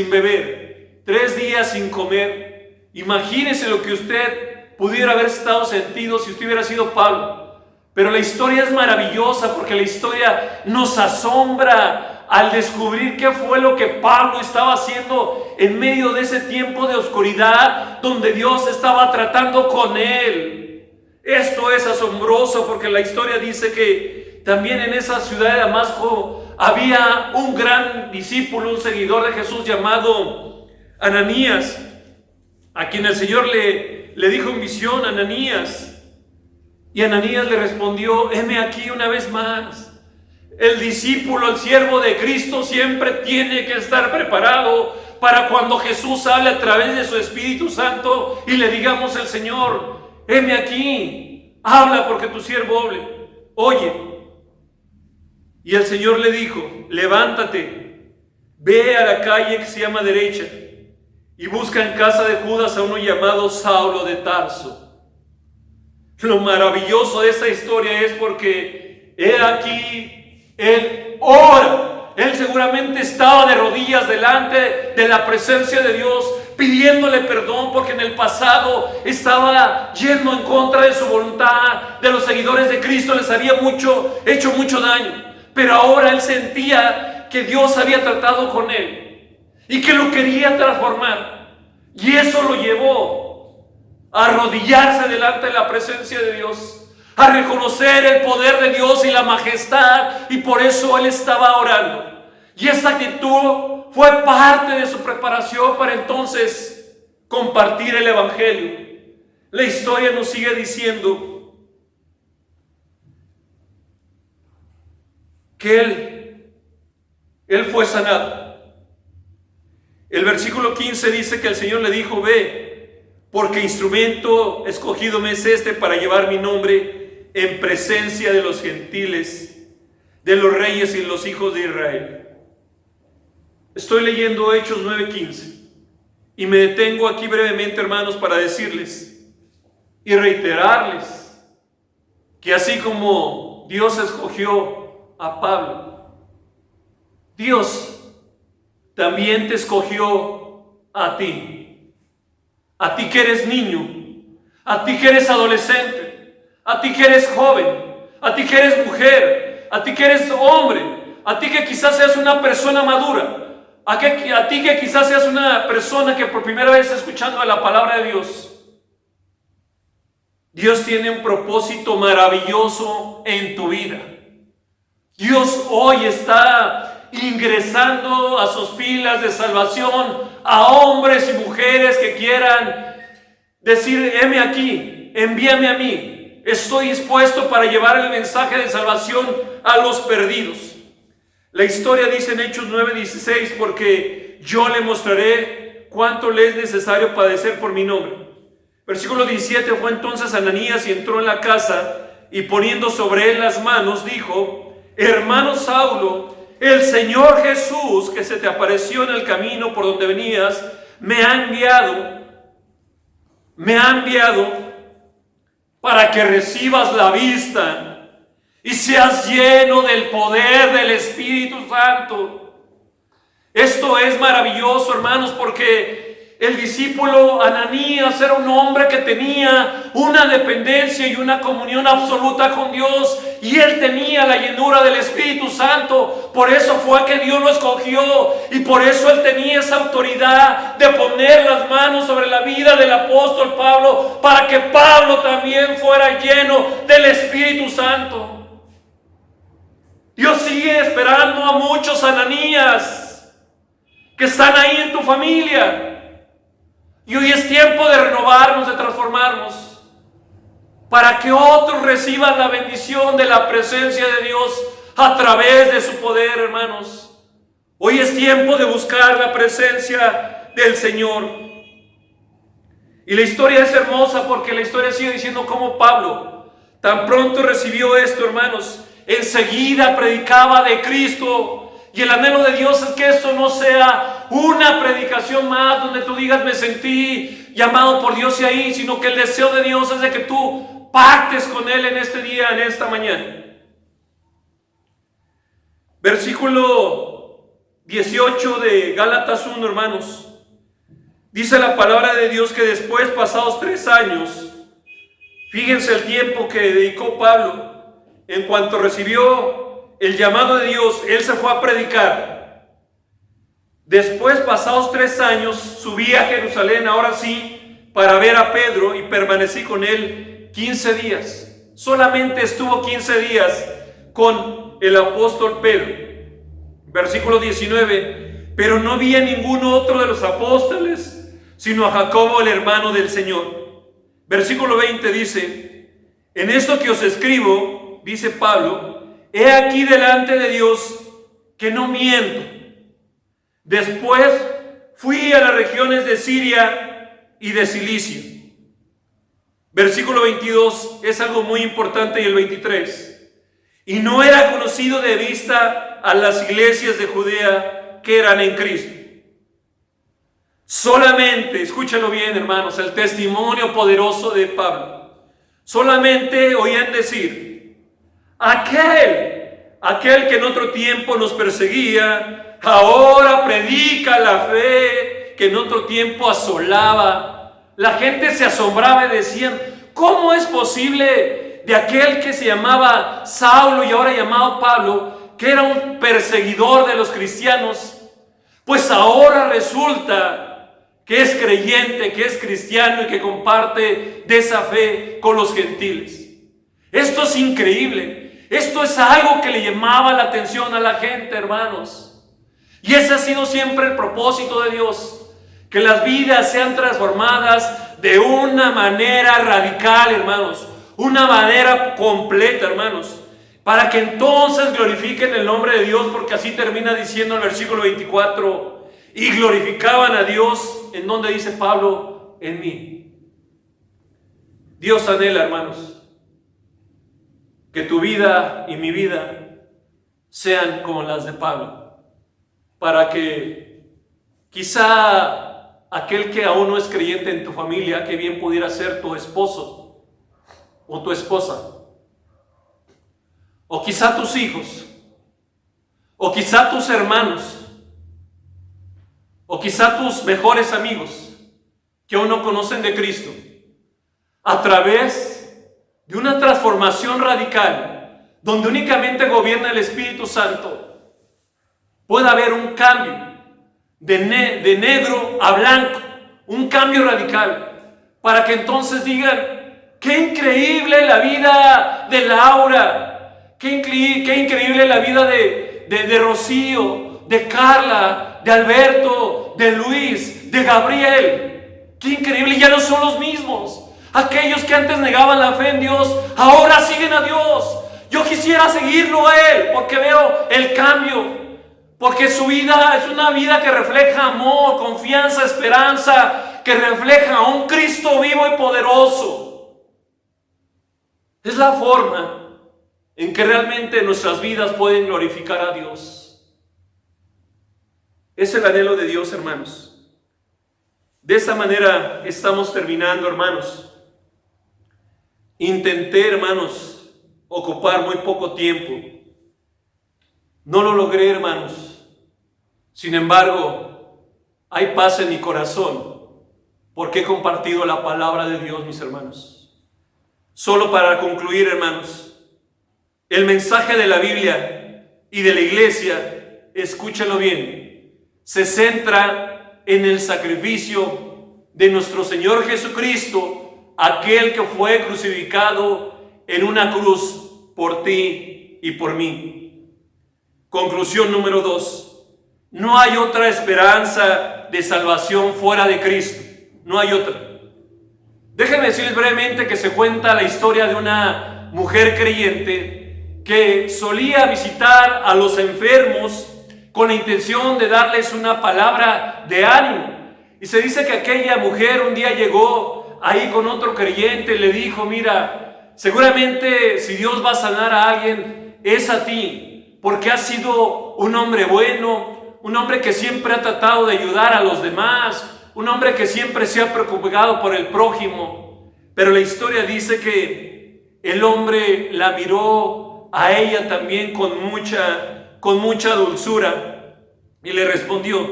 beber, 3 días sin comer. Imagínese lo que usted pudiera haber estado sentido si usted hubiera sido Pablo. Pero la historia es maravillosa, porque la historia nos asombra al descubrir qué fue lo que Pablo estaba haciendo en medio de ese tiempo de oscuridad donde Dios estaba tratando con él. Esto es asombroso, porque la historia dice que también en esa ciudad de Damasco había un gran discípulo, un seguidor de Jesús llamado Ananías, a quien el Señor le dijo en visión: Ananías. Y Ananías le respondió: heme aquí una vez más. El discípulo, el siervo de Cristo, siempre tiene que estar preparado para cuando Jesús hable a través de su Espíritu Santo y le digamos al Señor: heme aquí, habla, porque tu siervo oye. Y el Señor le dijo: levántate, ve a la calle que se llama Derecha y busca en casa de Judas a uno llamado Saulo de Tarso. Lo maravilloso de esta historia es porque he aquí, él ora. Él seguramente estaba de rodillas delante de la presencia de Dios, pidiéndole perdón, porque en el pasado estaba yendo en contra de su voluntad, de los seguidores de Cristo, les había hecho mucho daño. Pero ahora él sentía que Dios había tratado con él y que lo quería transformar. Y eso lo llevó a arrodillarse delante de la presencia de Dios, a reconocer el poder de Dios y la majestad, y por eso él estaba orando. Y esa actitud fue parte de su preparación para entonces compartir el evangelio. La historia nos sigue diciendo que él fue sanado. El versículo 15 dice que el Señor le dijo: ve, porque instrumento escogido me es este para llevar mi nombre en presencia de los gentiles, de los reyes y los hijos de Israel. Estoy leyendo Hechos 9:15 y me detengo aquí brevemente, hermanos, para decirles y reiterarles que así como Dios escogió a Pablo, Dios también te escogió a ti. A ti que eres niño, a ti que eres adolescente, a ti que eres joven, a ti que eres mujer, a ti que eres hombre, a ti que quizás seas una persona madura, a ti que quizás seas una persona que por primera vez está escuchando la palabra de Dios. Dios tiene un propósito maravilloso en tu vida. Dios hoy está ingresando a sus filas de salvación a hombres y mujeres que quieran decir: heme aquí, envíame a mí, estoy dispuesto para llevar el mensaje de salvación a los perdidos. La historia dice en Hechos 9:16, porque yo le mostraré cuánto le es necesario padecer por mi nombre. Versículo 17, fue entonces Ananías y entró en la casa y poniendo sobre él las manos dijo: hermano Saulo, el Señor Jesús que se te apareció en el camino por donde venías, me ha enviado para que recibas la vista y seas lleno del poder del Espíritu Santo. Esto es maravilloso, hermanos, porque el discípulo Ananías era un hombre que tenía una dependencia y una comunión absoluta con Dios, y él tenía la llenura del Espíritu Santo. Por eso fue que Dios lo escogió, y por eso él tenía esa autoridad de poner las manos sobre la vida del apóstol Pablo, para que Pablo también fuera lleno del Espíritu Santo. Dios sigue esperando a muchos Ananías que están ahí en tu familia. Y hoy es tiempo de renovarnos, de transformarnos, para que otros reciban la bendición de la presencia de Dios a través de su poder, hermanos. Hoy es tiempo de buscar la presencia del Señor. Y la historia es hermosa, porque la historia sigue diciendo cómo Pablo tan pronto recibió esto, hermanos, enseguida predicaba de Cristo. Y el anhelo de Dios es que esto no sea una predicación más donde tú digas me sentí llamado por Dios y ahí, sino que el deseo de Dios es de que tú pactes con Él en este día, en esta mañana. Versículo 18 de Gálatas 1, hermanos. Dice la palabra de Dios que después, pasados 3 años, fíjense el tiempo que dedicó Pablo, en cuanto recibió el llamado de Dios, él se fue a predicar. Después, pasados 3 años, subí a Jerusalén, ahora sí, para ver a Pedro, y permanecí con él 15 días. Solamente estuvo 15 días con el apóstol Pedro. Versículo 19, pero no vi a ningún otro de los apóstoles, sino a Jacobo, el hermano del Señor. Versículo 20 dice: en esto que os escribo, dice Pablo, he aquí delante de Dios que no miento. Después fui a las regiones de Siria y de Cilicia. Versículo 22 es algo muy importante, y el 23. Y no era conocido de vista a las iglesias de Judea que eran en Cristo. Solamente, escúchalo bien, hermanos, el testimonio poderoso de Pablo. Solamente oían decir: aquel que en otro tiempo nos perseguía, ahora predica la fe que en otro tiempo asolaba. La gente se asombraba y decían: ¿cómo es posible de aquel que se llamaba Saulo y ahora llamado Pablo, que era un perseguidor de los cristianos, pues ahora resulta que es creyente, que es cristiano y que comparte de esa fe con los gentiles? Esto es increíble. Esto es algo que le llamaba la atención a la gente, hermanos. Y ese ha sido siempre el propósito de Dios, que las vidas sean transformadas de una manera radical, hermanos, una manera completa, hermanos, para que entonces glorifiquen el nombre de Dios, porque así termina diciendo el versículo 24, y glorificaban a Dios, ¿en donde dice Pablo? En mí. Dios anhela, hermanos, que tu vida y mi vida sean como las de Pablo, para que quizá aquel que aún no es creyente en tu familia, que bien pudiera ser tu esposo o tu esposa, o quizá tus hijos, o quizá tus hermanos, o quizá tus mejores amigos que aún no conocen de Cristo, a través de una transformación radical, donde únicamente gobierna el Espíritu Santo, puede haber un cambio de negro a blanco, un cambio radical, para que entonces digan: qué increíble la vida de Laura, qué increíble la vida de Rocío, de Carla, de Alberto, de Luis, de Gabriel. Qué increíble, ya no son los mismos. Aquellos que antes negaban la fe en Dios, ahora siguen a Dios. Yo quisiera seguirlo a Él porque veo el cambio. Porque su vida es una vida que refleja amor, confianza, esperanza, que refleja a un Cristo vivo y poderoso. Es la forma en que realmente nuestras vidas pueden glorificar a Dios. Es el anhelo de Dios, hermanos. De esta manera estamos terminando, hermanos. Intenté, hermanos, ocupar muy poco tiempo. No lo logré, hermanos. Sin embargo, hay paz en mi corazón porque he compartido la palabra de Dios, mis hermanos. Solo para concluir, hermanos, el mensaje de la Biblia y de la iglesia, escúchalo bien, se centra en el sacrificio de nuestro Señor Jesucristo, aquel que fue crucificado en una cruz por ti y por mí. Conclusión número 2. No hay otra esperanza de salvación fuera de Cristo. No hay otra. Déjenme decirles brevemente que se cuenta la historia de una mujer creyente que solía visitar a los enfermos con la intención de darles una palabra de ánimo. Y se dice que aquella mujer un día llegó ahí con otro creyente y le dijo: mira, seguramente si Dios va a sanar a alguien es a ti, porque has sido un hombre bueno, un hombre que siempre ha tratado de ayudar a los demás, un hombre que siempre se ha preocupado por el prójimo. Pero la historia dice que el hombre la miró a ella también con mucha dulzura y le respondió.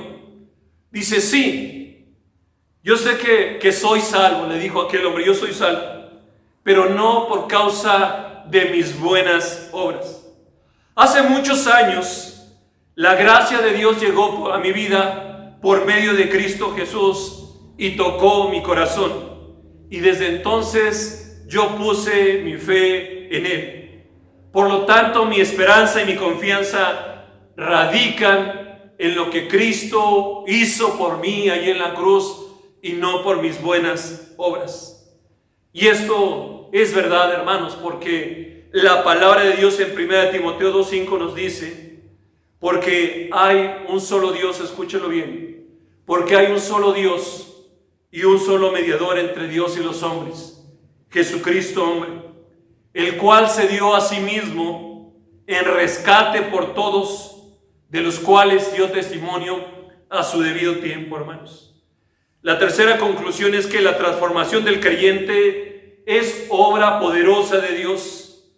Dice: sí, yo sé que soy salvo, le dijo aquel hombre, yo soy salvo, pero no por causa de mis buenas obras. Hace muchos años, la gracia de Dios llegó a mi vida por medio de Cristo Jesús y tocó mi corazón. Y desde entonces yo puse mi fe en Él. Por lo tanto, mi esperanza y mi confianza radican en lo que Cristo hizo por mí allí en la cruz y no por mis buenas obras. Y esto es verdad, hermanos, porque la palabra de Dios en 1 Timoteo 2:5 nos dice: porque hay un solo Dios, escúchelo bien, porque hay un solo Dios y un solo mediador entre Dios y los hombres, Jesucristo hombre, el cual se dio a sí mismo en rescate por todos, de los cuales dio testimonio a su debido tiempo, hermanos. La tercera conclusión es que la transformación del creyente es obra poderosa de Dios.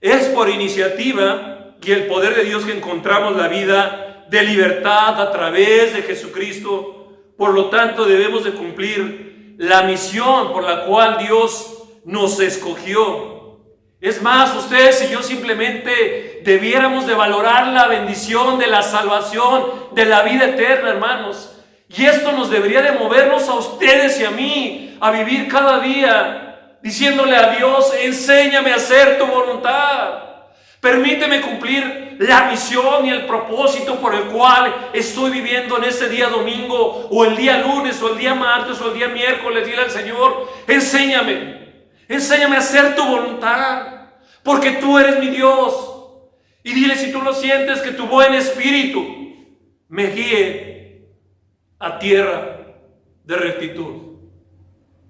Es por iniciativa y el poder de Dios que encontramos la vida de libertad a través de Jesucristo. Por lo tanto, debemos de cumplir la misión por la cual Dios nos escogió. Es más, ustedes y yo simplemente debiéramos de valorar la bendición de la salvación, de la vida eterna, hermanos. Y esto nos debería de movernos a ustedes y a mí, a vivir cada día diciéndole a Dios: enséñame a hacer tu voluntad. Permíteme cumplir la misión y el propósito por el cual estoy viviendo en este día domingo, o el día lunes, o el día martes, o el día miércoles. Dile al Señor: enséñame a hacer tu voluntad, porque tú eres mi Dios. Y dile, si tú lo sientes, que tu buen espíritu me guíe a tierra de rectitud.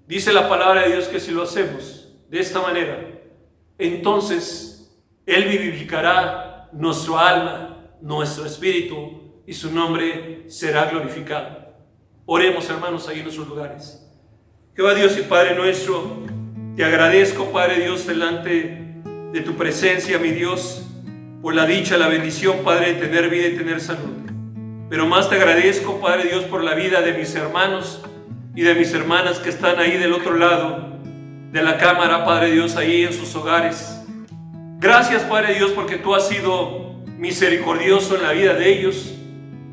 Dice la palabra de Dios que si lo hacemos de esta manera, entonces Él vivificará nuestro alma, nuestro espíritu, y su nombre será glorificado. Oremos, hermanos, ahí en nuestros lugares. Jehová Dios y Padre nuestro, te agradezco, Padre Dios, delante de tu presencia, mi Dios, por la dicha, la bendición, Padre, de tener vida y tener salud. Pero más te agradezco, Padre Dios, por la vida de mis hermanos y de mis hermanas que están ahí del otro lado de la cámara, Padre Dios, ahí en sus hogares. Gracias, Padre Dios, porque tú has sido misericordioso en la vida de ellos.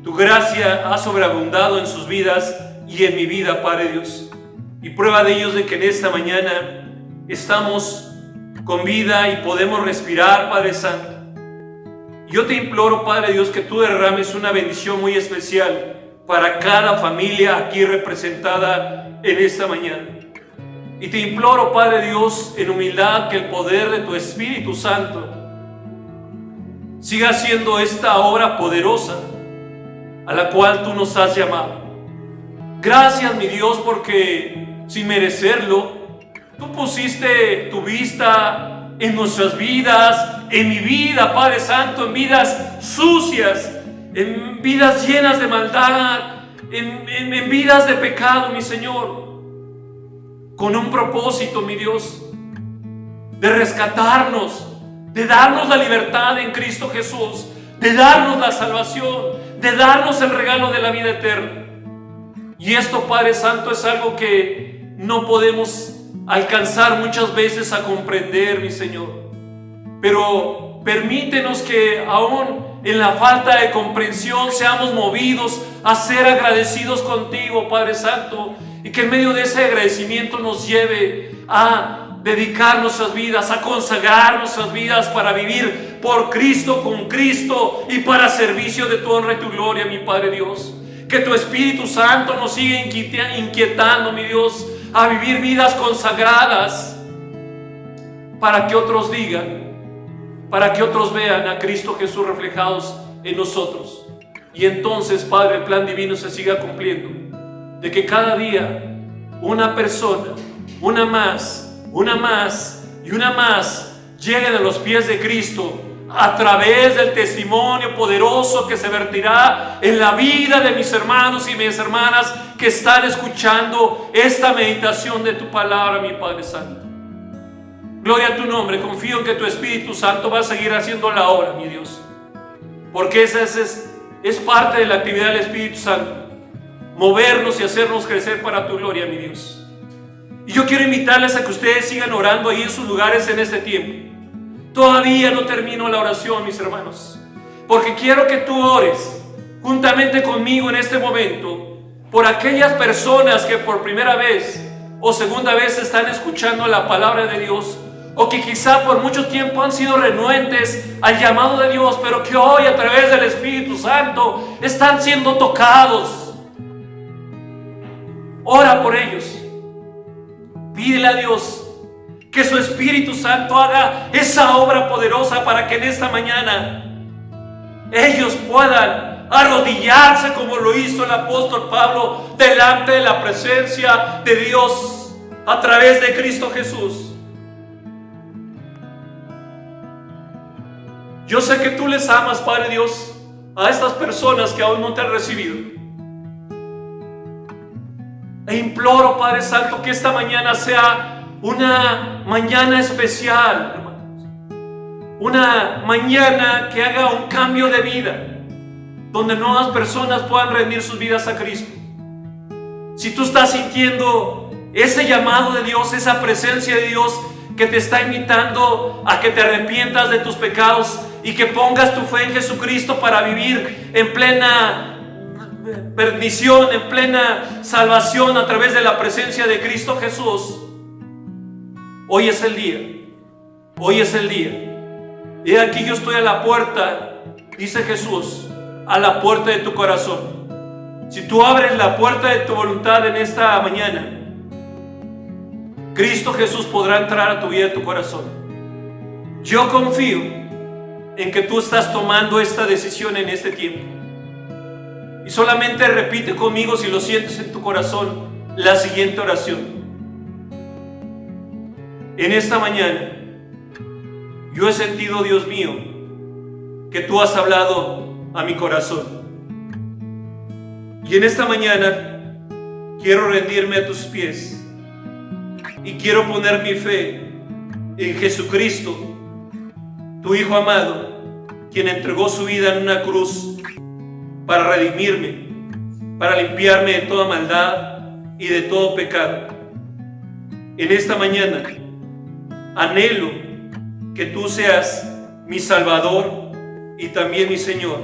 Tu gracia ha sobreabundado en sus vidas y en mi vida, Padre Dios. Y prueba de ellos de que en esta mañana estamos con vida y podemos respirar, Padre Santo. Yo te imploro, Padre Dios, que tú derrames una bendición muy especial para cada familia aquí representada en esta mañana. Y te imploro, Padre Dios, en humildad, que el poder de tu Espíritu Santo siga haciendo esta obra poderosa a la cual tú nos has llamado. Gracias, mi Dios, porque sin merecerlo, tú pusiste tu vista en nuestras vidas, en mi vida, Padre Santo, en vidas sucias, en vidas llenas de maldad, en vidas de pecado, mi Señor, con un propósito, mi Dios, de rescatarnos, de darnos la libertad en Cristo Jesús, de darnos la salvación, de darnos el regalo de la vida eterna. Y esto, Padre Santo, es algo que no podemos alcanzar muchas veces a comprender, mi Señor. Pero permítenos que aún en la falta de comprensión seamos movidos a ser agradecidos contigo, Padre Santo, y que en medio de ese agradecimiento nos lleve a dedicar nuestras vidas, a consagrar nuestras vidas para vivir por Cristo, con Cristo y para servicio de tu honra y tu gloria, mi Padre Dios. Que tu Espíritu Santo nos siga inquietando, mi Dios, a vivir vidas consagradas para que otros digan, para que otros vean a Cristo Jesús reflejados en nosotros. Y entonces, Padre, el plan divino se siga cumpliendo, de que cada día una persona, una más y una más lleguen a los pies de Cristo a través del testimonio poderoso que se vertirá en la vida de mis hermanos y mis hermanas que están escuchando esta meditación de tu palabra, mi Padre Santo. Gloria a tu nombre. Confío en que tu Espíritu Santo va a seguir haciendo la obra, mi Dios, porque esa es parte de la actividad del Espíritu Santo, movernos y hacernos crecer para tu gloria, mi Dios. Y yo quiero invitarles a que ustedes sigan orando ahí en sus lugares en este tiempo. Todavía no termino la oración, mis hermanos, porque quiero que tú ores juntamente conmigo en este momento por aquellas personas que por primera vez o segunda vez están escuchando la palabra de Dios, o que quizá por mucho tiempo han sido renuentes al llamado de Dios, pero que hoy a través del Espíritu Santo están siendo tocados. Ora por ellos. Pídele a Dios que su Espíritu Santo haga esa obra poderosa para que en esta mañana ellos puedan arrodillarse como lo hizo el apóstol Pablo delante de la presencia de Dios a través de Cristo Jesús. Yo sé que tú les amas, Padre Dios, a estas personas que aún no te han recibido. E imploro, Padre Santo, que esta mañana sea una mañana especial, hermanos. Una mañana que haga un cambio de vida, donde nuevas personas puedan rendir sus vidas a Cristo. Si tú estás sintiendo ese llamado de Dios, esa presencia de Dios que te está invitando a que te arrepientas de tus pecados y que pongas tu fe en Jesucristo para vivir en plena bendición, en plena salvación a través de la presencia de Cristo Jesús, hoy es el día. Hoy es el día. He aquí yo estoy a la puerta, dice Jesús, a la puerta de tu corazón. Si tú abres la puerta de tu voluntad en esta mañana, Cristo Jesús podrá entrar a tu vida y a tu corazón. Yo confío en que tú estás tomando esta decisión en este tiempo. Y solamente repite conmigo, si lo sientes en tu corazón, la siguiente oración. En esta mañana yo he sentido, Dios mío, que tú has hablado a mi corazón. Y en esta mañana quiero rendirme a tus pies y quiero poner mi fe en Jesucristo, tu Hijo amado, quien entregó su vida en una cruz para redimirme, para limpiarme de toda maldad y de todo pecado. En esta mañana anhelo que tú seas mi Salvador y también mi Señor.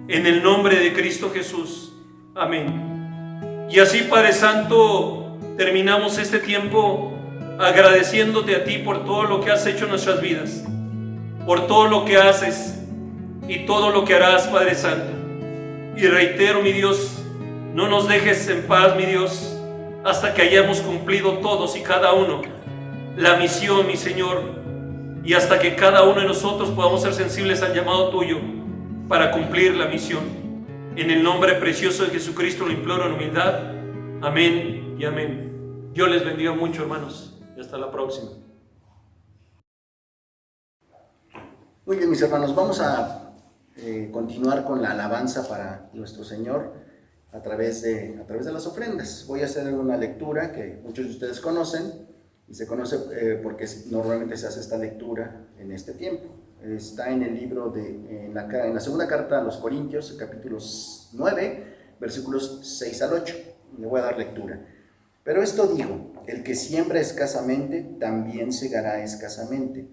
En el nombre de Cristo Jesús. Amén. Y así, Padre Santo, terminamos este tiempo agradeciéndote a ti por todo lo que has hecho en nuestras vidas, por todo lo que haces y todo lo que harás, Padre Santo. Y reitero, mi Dios, no nos dejes en paz, mi Dios, hasta que hayamos cumplido todos y cada uno la misión, mi Señor, y hasta que cada uno de nosotros podamos ser sensibles al llamado tuyo para cumplir la misión. En el nombre precioso de Jesucristo lo imploro en humildad. Amén y amén. Dios les bendiga mucho, hermanos, y hasta la próxima. Muy bien, mis hermanos, vamos a continuar con la alabanza para nuestro Señor a través de las ofrendas. Voy a hacer una lectura que muchos de ustedes conocen, y se conoce porque normalmente se hace esta lectura en este tiempo. Está en el libro en la segunda carta a los Corintios, capítulo 9, versículos 6 al 8. Le voy a dar lectura. Pero esto digo, el que siembra escasamente, también segará escasamente.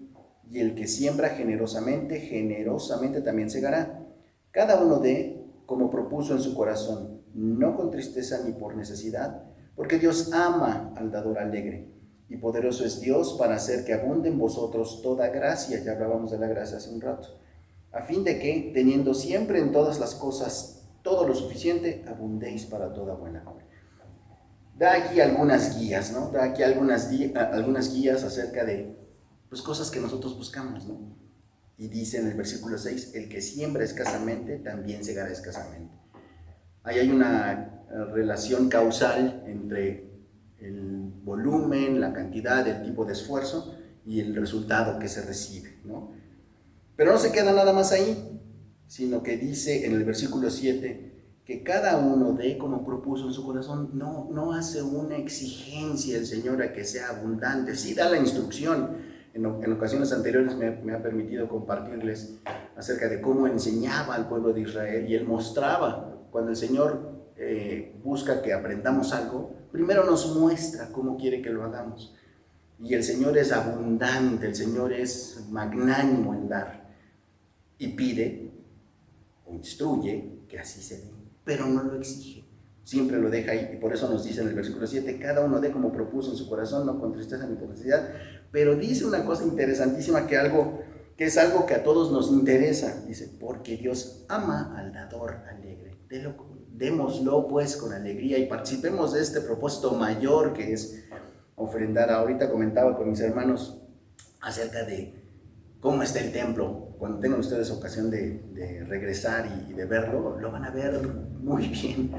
Y el que siembra generosamente, generosamente también segará. Cada uno dé como propuso en su corazón, no con tristeza ni por necesidad, porque Dios ama al dador alegre. Y poderoso es Dios para hacer que abunde en vosotros toda gracia, ya hablábamos de la gracia hace un rato, a fin de que, teniendo siempre en todas las cosas todo lo suficiente, abundéis para toda buena obra. Da aquí algunas guías, ¿no? Da aquí algunas guías acerca de cosas que nosotros buscamos, ¿no? Y dice en el versículo 6, el que siembra escasamente, también segará escasamente. Ahí hay una relación causal entre el volumen, la cantidad, el tipo de esfuerzo y el resultado que se recibe, ¿no? Pero no se queda nada más ahí, sino que dice en el versículo 7 que cada uno dé como propuso en su corazón. No hace una exigencia el Señor a que sea abundante, sí da la instrucción. En ocasiones anteriores me ha permitido compartirles acerca de cómo enseñaba al pueblo de Israel, y él mostraba, cuando el Señor busca que aprendamos algo, primero nos muestra cómo quiere que lo hagamos. Y el Señor es abundante, el Señor es magnánimo en dar, y pide o instruye que así se dé, pero no lo exige, siempre lo deja ahí. Y por eso nos dice en el versículo 7, cada uno dé como propuso en su corazón, no con tristeza ni por necesidad. Pero dice una cosa interesantísima que es algo que a todos nos interesa. Dice, porque Dios ama al dador alegre. Démoslo pues con alegría y participemos de este propósito mayor que es ofrendar. Ahorita comentaba con mis hermanos acerca de cómo está el templo. Cuando tengan ustedes ocasión de regresar y de verlo, lo van a ver muy bien.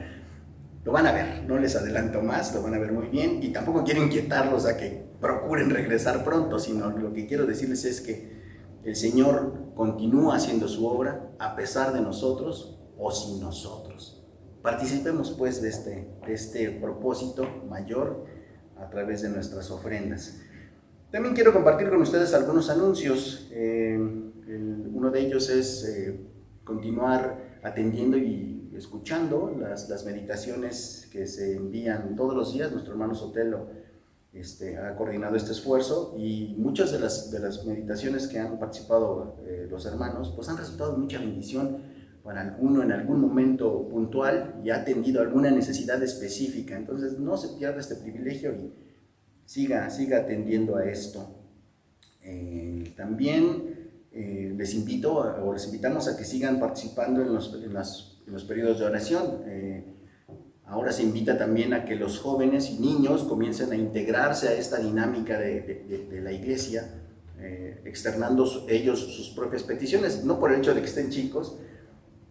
Lo van a ver, no les adelanto más, lo van a ver muy bien, y tampoco quiero inquietarlos a que procuren regresar pronto, sino lo que quiero decirles es que el Señor continúa haciendo su obra a pesar de nosotros o sin nosotros. Participemos pues de este propósito mayor a través de nuestras ofrendas. También quiero compartir con ustedes algunos anuncios. Uno de ellos es continuar atendiendo y escuchando las meditaciones que se envían todos los días. Nuestro hermano Sotelo ha coordinado este esfuerzo, y muchas de las meditaciones que han participado los hermanos pues han resultado de mucha bendición para alguno en algún momento puntual, y ha atendido alguna necesidad específica. Entonces no se pierda este privilegio y siga atendiendo a esto. También les invitamos a que sigan participando en los periodos de oración. Ahora se invita también a que los jóvenes y niños comiencen a integrarse a esta dinámica de la iglesia, externando ellos sus propias peticiones. No por el hecho de que estén chicos,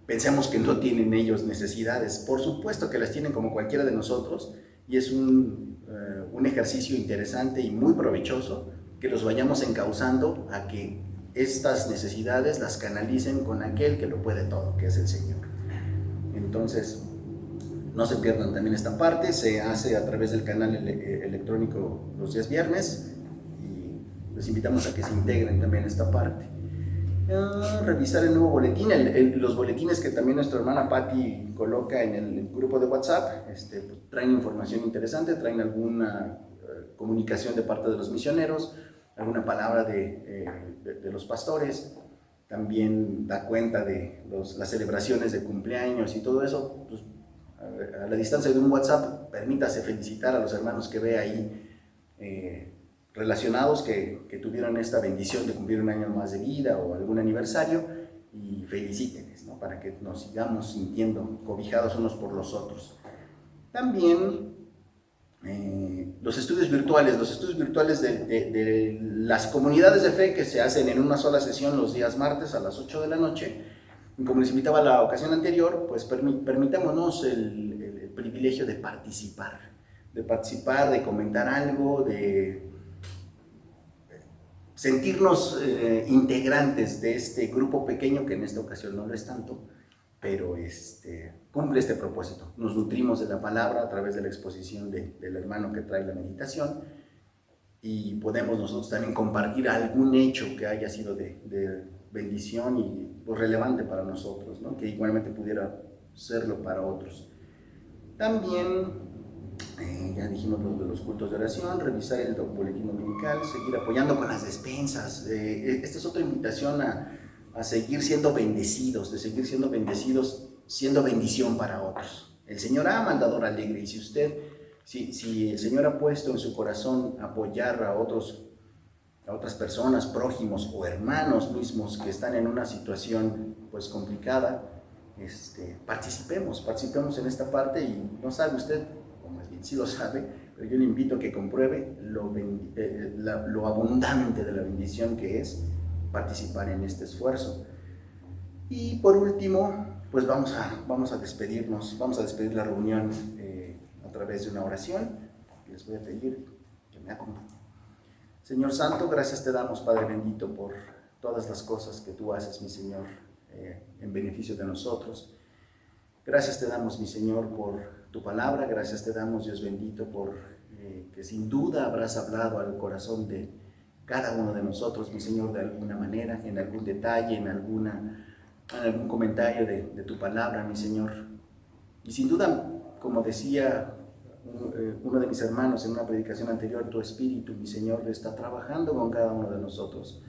pensemos que no tienen ellos necesidades. Por supuesto que las tienen como cualquiera de nosotros, y es un ejercicio interesante y muy provechoso que los vayamos encauzando a que estas necesidades las canalicen con aquel que lo puede todo, que es el Señor. Entonces, no se pierdan también esta parte. Se hace a través del canal electrónico los días viernes, y les invitamos a que se integren también a esta parte. Revisar el nuevo boletín, los boletines que también nuestra hermana Patti coloca en el grupo de WhatsApp, traen información interesante, traen alguna comunicación de parte de los misioneros, alguna palabra de los pastores. También da cuenta de las celebraciones de cumpleaños y todo eso. Pues, a la distancia de un WhatsApp, permítase felicitar a los hermanos que ve ahí relacionados, que tuvieron esta bendición de cumplir un año más de vida o algún aniversario, y felicítenles, ¿no? Para que nos sigamos sintiendo cobijados unos por los otros. También los estudios virtuales de las comunidades de fe que se hacen en una sola sesión los días martes a las 8 de la noche. Y como les invitaba la ocasión anterior, pues permitámonos el privilegio de participar, de comentar algo, de sentirnos integrantes de este grupo pequeño, que en esta ocasión no lo es tanto, pero cumple este propósito. Nos nutrimos de la palabra a través de la exposición del hermano que trae la meditación, y podemos nosotros también compartir algún hecho que haya sido de bendición y pues, relevante para nosotros, ¿no? Que igualmente pudiera serlo para otros. También, ya dijimos lo de los cultos de oración, revisar el boletín dominical, seguir apoyando con las despensas. Esta es otra invitación a seguir siendo bendecidos, siendo bendición para otros. El Señor ama al dador alegre, y si el Señor ha puesto en su corazón apoyar a otras personas, prójimos o hermanos mismos que están en una situación pues complicada, participemos en esta parte. Y no sabe usted, o más bien sí lo sabe, pero yo le invito a que compruebe lo abundante de la bendición que es participar en este esfuerzo. Y por último, pues vamos a despedirnos, vamos a despedir la reunión a través de una oración. Les voy a pedir que me acompañen. Señor Santo, gracias te damos, Padre bendito, por todas las cosas que tú haces, mi Señor, en beneficio de nosotros. Gracias te damos, mi Señor, por tu palabra. Gracias te damos, Dios bendito, por que sin duda habrás hablado al corazón de cada uno de nosotros, mi Señor, de alguna manera, en algún detalle, en algún comentario de tu palabra, mi Señor. Y sin duda, como decía uno de mis hermanos en una predicación anterior, tu Espíritu, mi Señor, está trabajando con cada uno de nosotros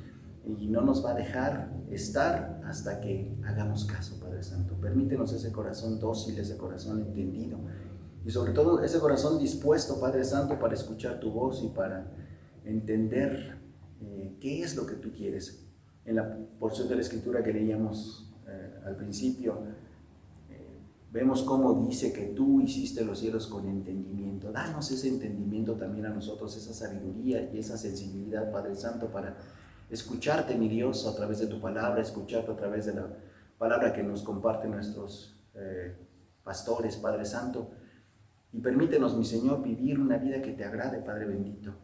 y no nos va a dejar estar hasta que hagamos caso, Padre Santo. Permítenos ese corazón dócil, ese corazón entendido, y sobre todo ese corazón dispuesto, Padre Santo, para escuchar tu voz y para entender qué es lo que tú quieres. En la porción de la Escritura que leíamos al principio, vemos cómo dice que tú hiciste los cielos con entendimiento. Danos ese entendimiento también a nosotros, esa sabiduría y esa sensibilidad, Padre Santo, para escucharte, mi Dios, a través de tu palabra, escucharte a través de la palabra que nos comparten nuestros pastores, Padre Santo. Y permítenos, mi Señor, vivir una vida que te agrade, Padre bendito.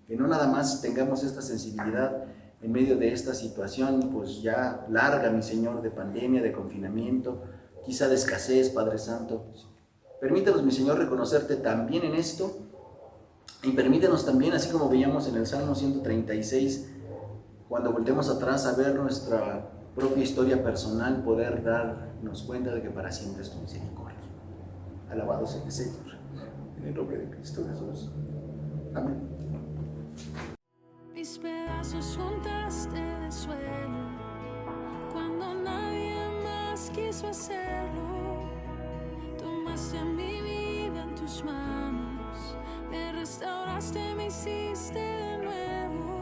Que no nada más tengamos esta sensibilidad en medio de esta situación, pues ya larga, mi Señor, de pandemia, de confinamiento, quizá de escasez, Padre Santo. Permítenos, mi Señor, reconocerte también en esto, y permítenos también, así como veíamos en el Salmo 136, cuando voltemos atrás a ver nuestra propia historia personal, poder darnos cuenta de que para siempre es tu misericordia. Alabado sea el Señor, en el nombre de Cristo Jesús. Amén. Mis pedazos juntaste de suelo cuando nadie más quiso hacerlo. Tomaste mi vida en tus manos, me restauraste, me hiciste de nuevo.